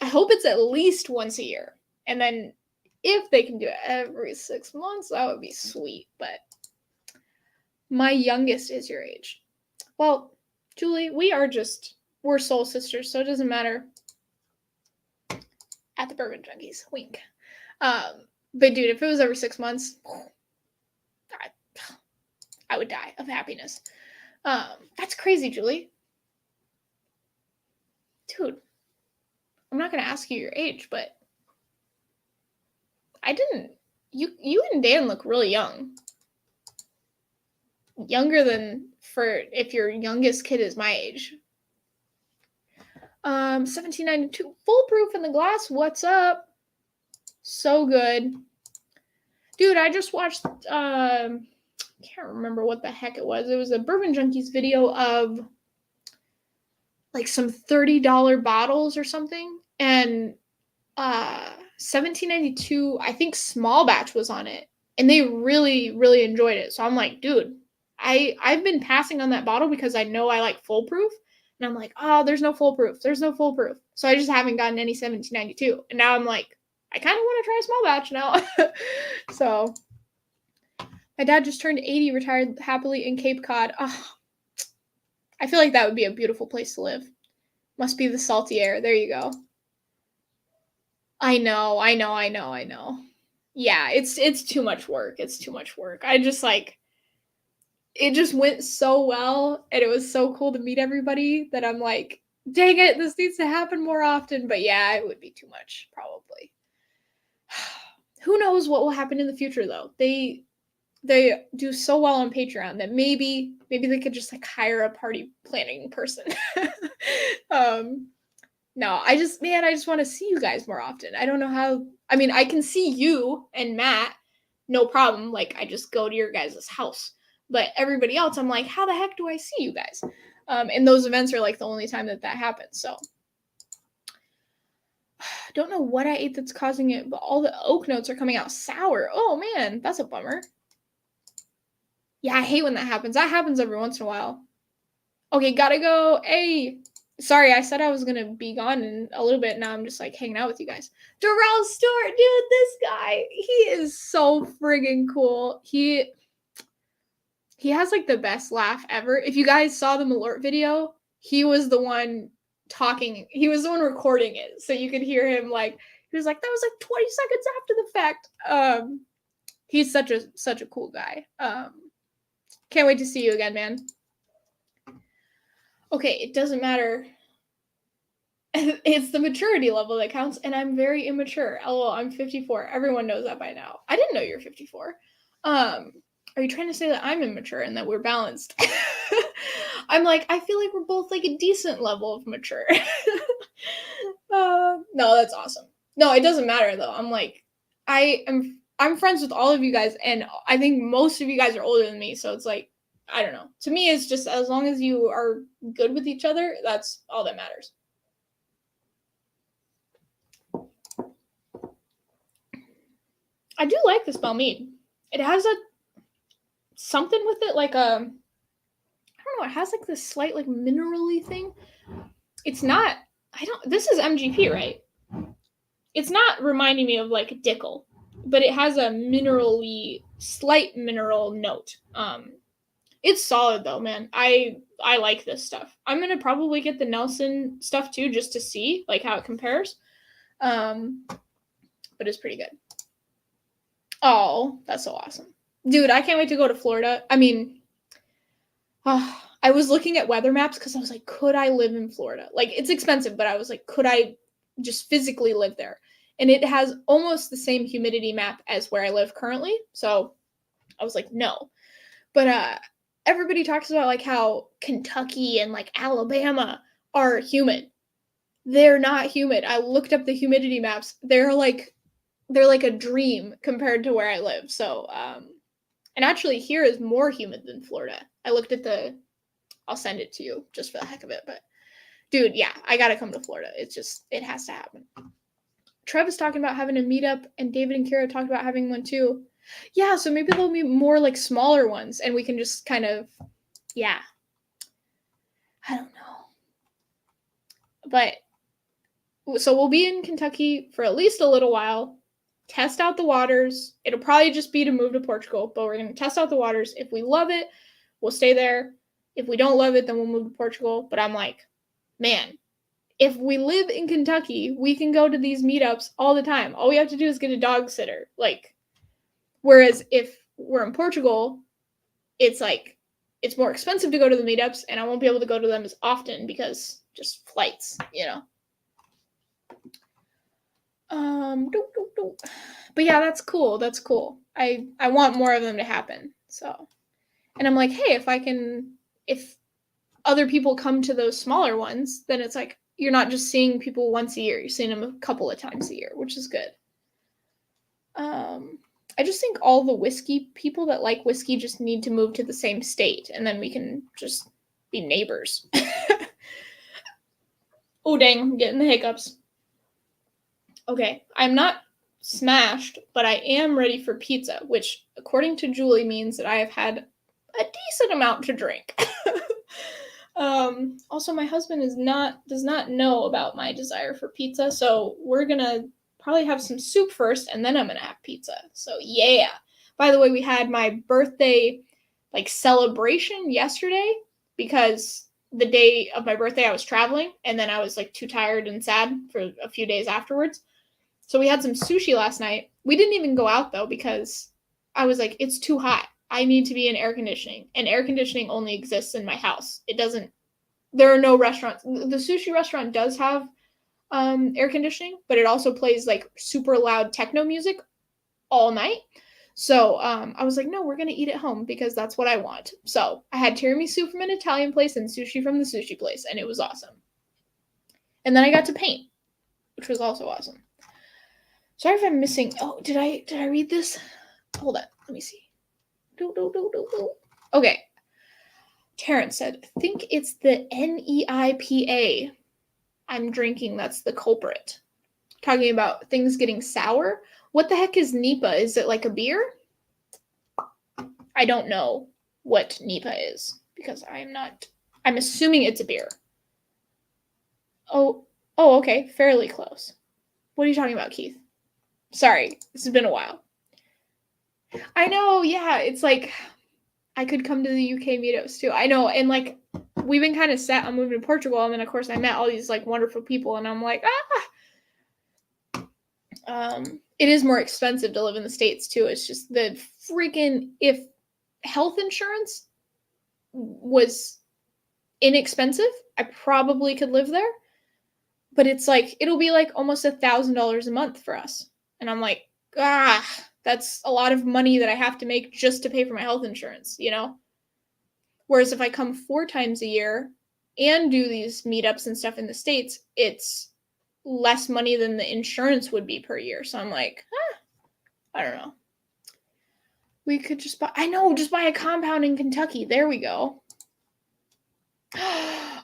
hope it's at least once a year. And then if they can do it every 6 months, that would be sweet. But my youngest is your age. Well, Julie, we're soul sisters, so it doesn't matter. At the Bourbon Junkies, wink. But dude, if it was every 6 months, I would die of happiness. That's crazy, Julie. Dude, I'm not gonna ask you your age, but I didn't. You and Dan look really young. Younger than if your youngest kid is my age. 1792 foolproof in the glass. What's up? So good. Dude, I just watched can't can't remember what the heck it was. It was a Bourbon Junkies video of like some $30 bottles or something. And 1792, I think small batch was on it. And they really, really enjoyed it. So I'm like, dude, I've been passing on that bottle because I know I like full proof. And I'm like, oh, there's no full proof. There's no full proof. So I just haven't gotten any 1792. And now I'm like, I kind of want to try a small batch now. So my dad just turned 80, retired happily in Cape Cod. Oh, I feel like that would be a beautiful place to live. Must be the salty air. There you go. I know. Yeah, it's too much work. It's too much work. I just like, it just went so well and it was so cool to meet everybody that I'm like, dang it, this needs to happen more often. But yeah, it would be too much, probably. Who knows what will happen in the future though? They do so well on Patreon that maybe they could just like hire a party planning person. No, I just want to see you guys more often. I don't know how. I mean, I can see you and Matt, no problem. Like I just go to your guys' house. But everybody else, I'm like, how the heck do I see you guys? And those events are like the only time that happens. So I don't know what I ate that's causing it, but all the oak notes are coming out sour. Oh man, that's a bummer. Yeah, I hate when that happens. That happens every once in a while. Okay, gotta go. Hey, sorry, I said I was gonna be gone in a little bit. Now I'm just like hanging out with you guys. Darrell Stewart, dude, this guy, he is so friggin' cool. He has like the best laugh ever. If you guys saw the Malort video, he was the one talking. He was the one recording it, so you could hear him like he was like that was like 20 seconds after the fact. He's such a cool guy. Can't wait to see you again, man. Okay, it doesn't matter. It's the maturity level that counts, and I'm very immature. LOL, I'm 54. Everyone knows that by now. I didn't know you're 54. Are you trying to say that I'm immature and that we're balanced? I'm like, I feel like we're both like a decent level of mature. No, that's awesome. No, it doesn't matter though. I'm like, I'm friends with all of you guys, and I think most of you guys are older than me, so it's like, I don't know. To me, it's just as long as you are good with each other, that's all that matters. I do like this Belle Meade. It has something with it, like I don't know, it has like this slight like mineral-y thing. It's not, this is MGP, right? It's not reminding me of like Dickel, but it has a mineral-y, slight mineral note. It's solid though, man. I like this stuff. I'm gonna probably get the Nelson stuff too, just to see like how it compares. But it's pretty good. Oh, that's so awesome. Dude, I can't wait to go to Florida. I mean, I was looking at weather maps because I was like, could I live in Florida? Like, it's expensive, but I was like, could I just physically live there? And it has almost the same humidity map as where I live currently. So I was like, no. But everybody talks about like how Kentucky and like Alabama are humid. They're not humid. I looked up the humidity maps. They're like a dream compared to where I live. So, and actually here is more humid than Florida. I looked at I'll send it to you just for the heck of it. But dude, yeah, I gotta come to Florida. It has to happen. Trev is talking about having a meetup, and David and Kira talked about having one too. Yeah, so maybe there'll be more like smaller ones, and we can just kind of, yeah. I don't know. But, so we'll be in Kentucky for at least a little while. Test out the waters. It'll probably just be to move to Portugal, but we're going to test out the waters. If we love it, we'll stay there. If we don't love it, then we'll move to Portugal. But I'm like, man, if we live in Kentucky, we can go to these meetups all the time. All we have to do is get a dog sitter. Like, whereas if we're in Portugal, it's like, it's more expensive to go to the meetups, and I won't be able to go to them as often because just flights, you know. But yeah, that's cool. That's cool. I want more of them to happen. So, and I'm like, hey, if other people come to those smaller ones, then it's like, you're not just seeing people once a year. You're seeing them a couple of times a year, which is good. I just think all the whiskey people that like whiskey just need to move to the same state, and then we can just be neighbors. Oh, dang, I'm getting the hiccups. Okay, I'm not smashed, but I am ready for pizza, which, according to Julie, means that I have had a decent amount to drink. Also, my husband does not know about my desire for pizza, so we're gonna probably have some soup first, and then I'm gonna have pizza. So yeah. By the way, we had my birthday celebration yesterday because the day of my birthday I was traveling, and then I was too tired and sad for a few days afterwards. So we had some sushi last night. We didn't even go out though because I was like, it's too hot. I need to be in air conditioning, and air conditioning only exists in my house. It doesn't. There are no restaurants. The sushi restaurant does have air conditioning, but it also plays super loud techno music all night. So I was like, no, we're gonna eat at home because that's what I want. So I had tiramisu from an Italian place and sushi from the sushi place, and it was awesome. And then I got to paint, which was also awesome. Sorry if I'm missing. Oh, did I read this? Hold on, let me see. Okay. Terrence said, I think it's the NEIPA I'm drinking that's the culprit. Talking about things getting sour. What the heck is NEPA? Is it like a beer? I don't know what NEPA is because I'm assuming it's a beer. Oh, okay. Fairly close. What are you talking about, Keith? Sorry, this has been a while. I know, yeah, it's like I could come to the UK meetups too. I know, and we've been kind of set on moving to Portugal, and then of course I met all these wonderful people, and I'm like, it is more expensive to live in the States too. It's just the freaking, if health insurance was inexpensive, I probably could live there. But it's it'll be almost $1,000 a month for us. And I'm like, that's a lot of money that I have to make just to pay for my health insurance, you know? Whereas if I come 4 times a year and do these meetups and stuff in the States, it's less money than the insurance would be per year. So I'm like, I don't know. We could just buy a compound in Kentucky. There we go.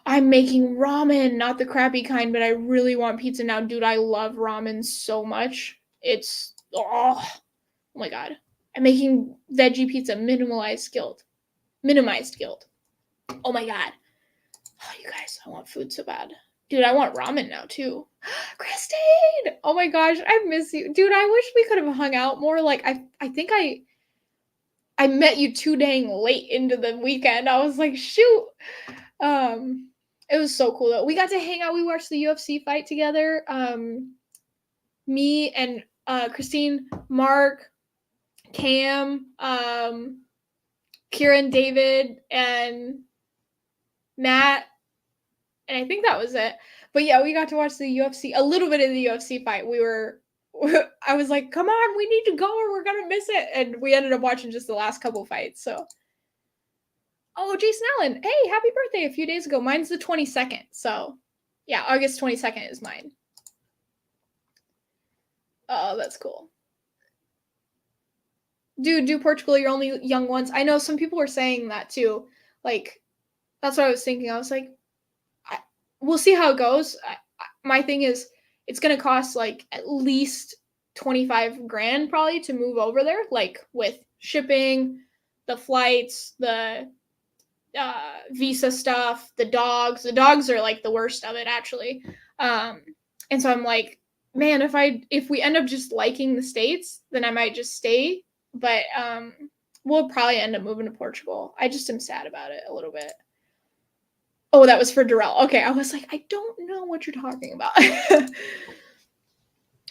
I'm making ramen, not the crappy kind, but I really want pizza now. Dude, I love ramen so much. It's, oh my God. I'm making veggie pizza, minimized guilt. Oh my God. Oh, you guys, I want food so bad. Dude, I want ramen now too. Christine! Oh my gosh, I miss you. Dude, I wish we could have hung out more. I think I met you too dang late into the weekend. I was like, shoot. It was so cool though. We got to hang out. We watched the UFC fight together. Me and Christine, Mark, Cam, Kieran, David, and Matt, and I think that was it. But yeah, we got to watch the UFC, a little bit of the UFC fight. I was like, come on, we need to go or we're gonna miss it. And we ended up watching just the last couple fights. So, oh, Jason Allen, hey, happy birthday a few days ago. Mine's the 22nd. So yeah, August 22nd is mine. Oh, that's cool. Dude, do Portugal, you're only young once. I know some people were saying that too. That's what I was thinking. I was like, we'll see how it goes. My thing is, it's gonna cost at least 25 grand probably to move over there, with shipping, the flights, the visa stuff, the dogs. The dogs are the worst of it actually. And so I'm like, man, if we end up just liking the States, then I might just stay. But we'll probably end up moving to Portugal. I just am sad about it a little bit. Oh, that was for Darrell. Okay, I was like, I don't know what you're talking about.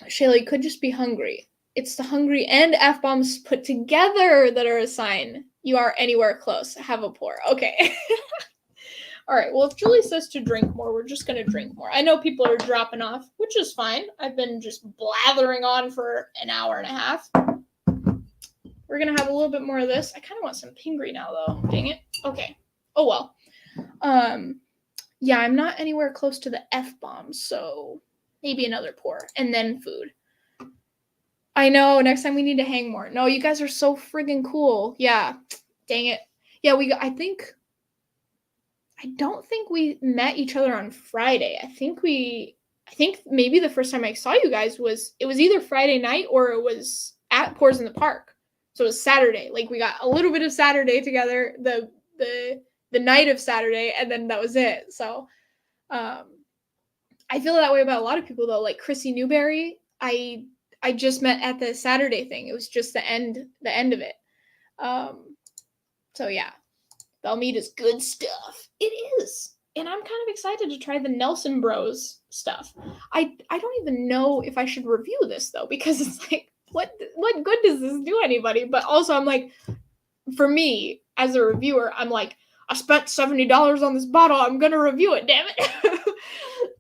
Shayla, you could just be hungry. It's the hungry and F-bombs put together that are a sign you are anywhere close. Have a pour. Okay. All right, well, if Julie says to drink more, we're just going to drink more. I know people are dropping off, which is fine. I've been just blathering on for an hour and a half. We're going to have a little bit more of this. I kind of want some Pingree now, though. Dang it. Okay. Oh, well. Yeah, I'm not anywhere close to the F-bombs, so maybe another pour, and then food. I know. Next time we need to hang more. No, you guys are so friggin' cool. Yeah. Dang it. Yeah, I don't think we met each other on Friday. I think maybe the first time I saw you guys it was either Friday night or it was at Pours in the Park. So it was Saturday. Like we got a little bit of Saturday together, the night of Saturday, and then that was it. So um I feel that way about a lot of people though. Like Chrissy Newberry, I just met at the Saturday thing. It was just the end of it. Um so yeah. Belle Meade is good stuff. It is. And I'm kind of excited to try the Nelson Bros stuff. I don't even know if I should review this though, because it's like, what good does this do anybody? But also I'm like, for me, as a reviewer, I'm like, I spent $70 on this bottle. I'm gonna review it, damn it.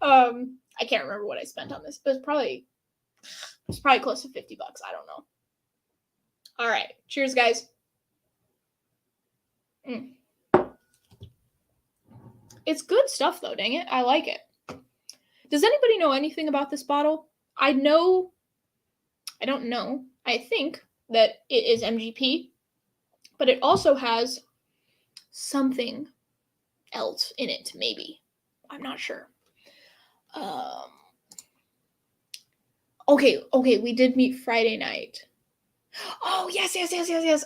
I can't remember what I spent on this. It was probably close to $50. I don't know. All right. Cheers, guys. It's good stuff though, dang it. I like it. Does anybody know anything about this bottle? I don't know. I think that it is MGP, but it also has something else in it, maybe. I'm not sure. Okay, we did meet Friday night. Oh, yes.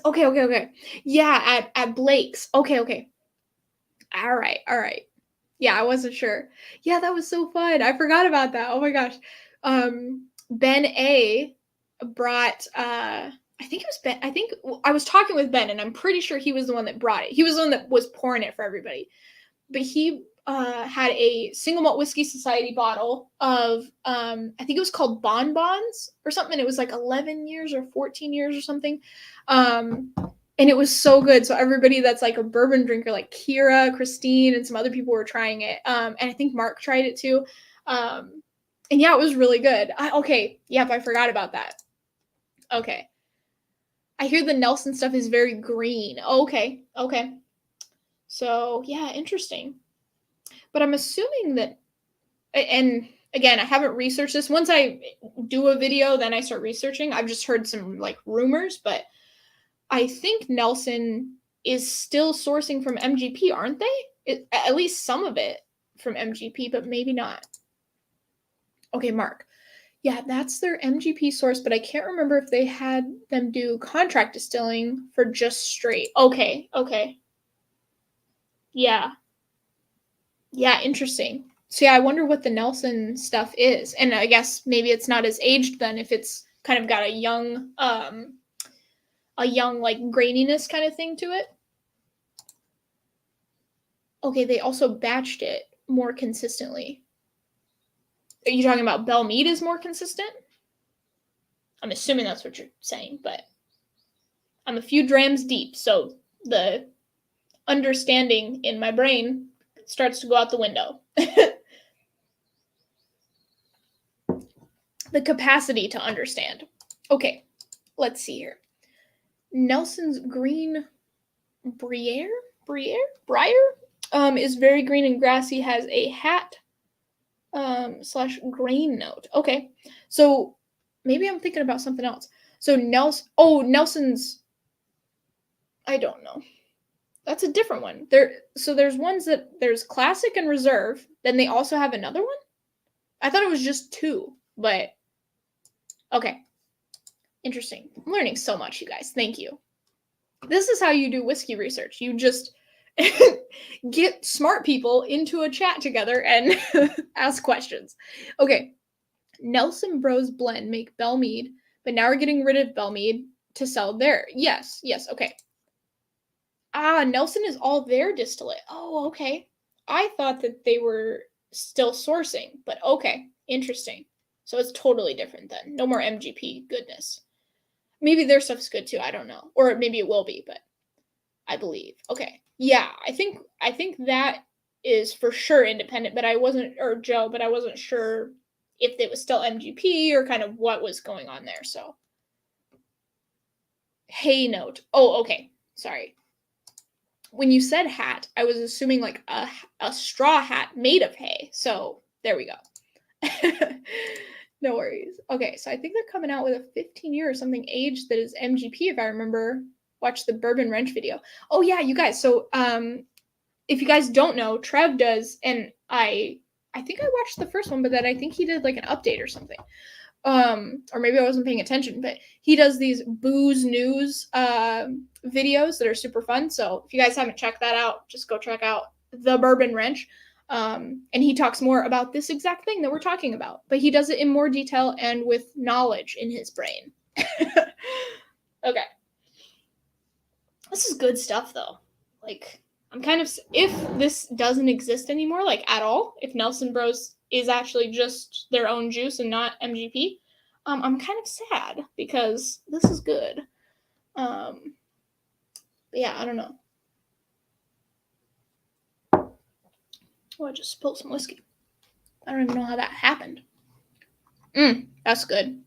Okay. Yeah, at Blake's. Okay. All right. Yeah, I wasn't sure. Yeah, that was so fun. I forgot about that. Oh my gosh. Ben A brought I think it was Ben. I think I was talking with Ben and I'm pretty sure he was the one that brought it. He was the one that was pouring it for everybody. But he had a single malt whiskey society bottle of I think it was called Bonbons or something. It was like 11 years or 14 years or something. And it was so good. So everybody that's like a bourbon drinker, like Kira, Christine, and some other people were trying it. And I think Mark tried it too. And yeah, it was really good. Yep, I forgot about that. Okay. I hear the Nelson stuff is very green. Okay. So yeah, interesting. But I'm assuming that, and again, I haven't researched this. Once I do a video, then I start researching. I've just heard some like rumors, but I think Nelson is still sourcing from MGP, aren't they? At least some of it from MGP, but maybe not. Okay, Mark. Yeah, that's their MGP source, but I can't remember if they had them do contract distilling for just straight. Okay. Yeah, interesting. So yeah, I wonder what the Nelson stuff is. And I guess maybe it's not as aged then if it's kind of got a young like graininess kind of thing to it. Okay, they also batched it more consistently. Are you talking about Belle Meade is more consistent? I'm assuming that's what you're saying, but I'm a few drams deep, so the understanding in my brain starts to go out the window. The capacity to understand. Okay, let's see here. Nelson's Green Briere is very green and grassy, has a hat / grain note. Okay, so maybe I'm thinking about something else. So Nelson's, I don't know. That's a different one. There's ones that there's classic and reserve. Then they also have another one. I thought it was just two, but okay. Interesting. I'm learning so much, you guys. Thank you. This is how you do whiskey research. You just get smart people into a chat together and ask questions. Okay. Nelson Bros Blend make Belle Meade, but now we're getting rid of Belle Meade to sell there. Yes. Okay. Nelson is all their distillate. Oh, okay. I thought that they were still sourcing, but okay. Interesting. So it's totally different then. No more MGP goodness. Maybe their stuff's good too. I don't know. Or maybe it will be, but I believe. Okay. Yeah, I think that is for sure independent, but I wasn't sure if it was still MGP or kind of what was going on there. So hay note. Oh, okay. Sorry. When you said hat, I was assuming like a straw hat made of hay. So there we go. No worries. Okay, so I think they're coming out with a 15-year or something age that is MGP, if I remember. Watch the Bourbon Wrench video. Oh yeah, you guys. So if you guys don't know, Trev does, and I think I watched the first one, but then I think he did like an update or something. Or maybe I wasn't paying attention, but he does these booze news videos that are super fun. So if you guys haven't checked that out, just go check out the Bourbon Wrench. And he talks more about this exact thing that we're talking about, but he does it in more detail and with knowledge in his brain. Okay. This is good stuff though. Like, I'm kind of, if this doesn't exist anymore, like at all, if Nelson Bros is actually just their own juice and not MGP, I'm kind of sad because this is good. But yeah, I don't know. Oh, I just spilled some whiskey. I don't even know how that happened. That's good.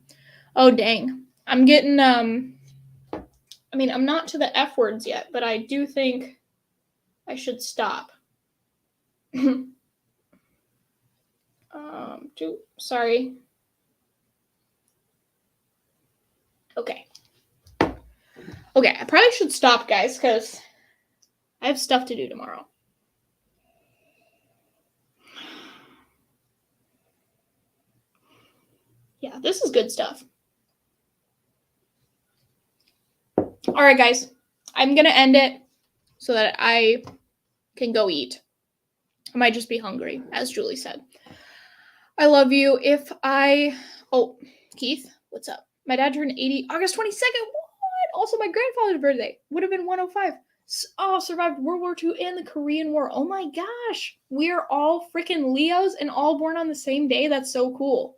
Oh, dang. I'm getting, I mean, I'm not to the F words yet, but I do think I should stop. Sorry. Okay. Okay, I probably should stop, guys, because I have stuff to do tomorrow. Yeah, this is good stuff. All right, guys. I'm going to end it so that I can go eat. I might just be hungry, as Julie said. I love you. Oh, Keith, what's up? My dad turned 80 August 22nd. What? Also, my grandfather's birthday would have been 105. Oh, survived World War II and the Korean War. Oh my gosh. We are all freaking Leos and all born on the same day. That's so cool.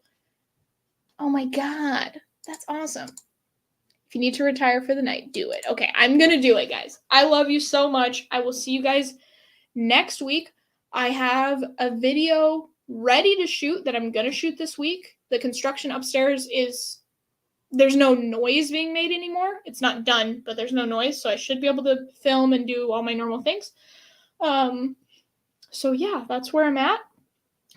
Oh my God. That's awesome. If you need to retire for the night, do it. Okay, I'm going to do it, guys. I love you so much. I will see you guys next week. I have a video ready to shoot that I'm going to shoot this week. The construction upstairs there's no noise being made anymore. It's not done, but there's no noise, so I should be able to film and do all my normal things. So yeah, that's where I'm at.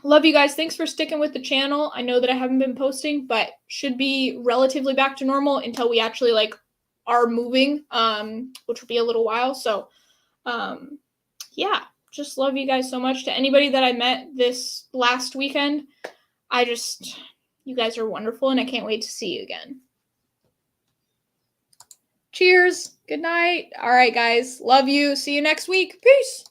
Love you guys. Thanks for sticking with the channel. I know that I haven't been posting, but should be relatively back to normal until we actually are moving, which will be a little while. So yeah, just love you guys so much. To anybody that I met this last weekend, you guys are wonderful, and I can't wait to see you again. Cheers. Good night. All right, guys. Love you. See you next week. Peace.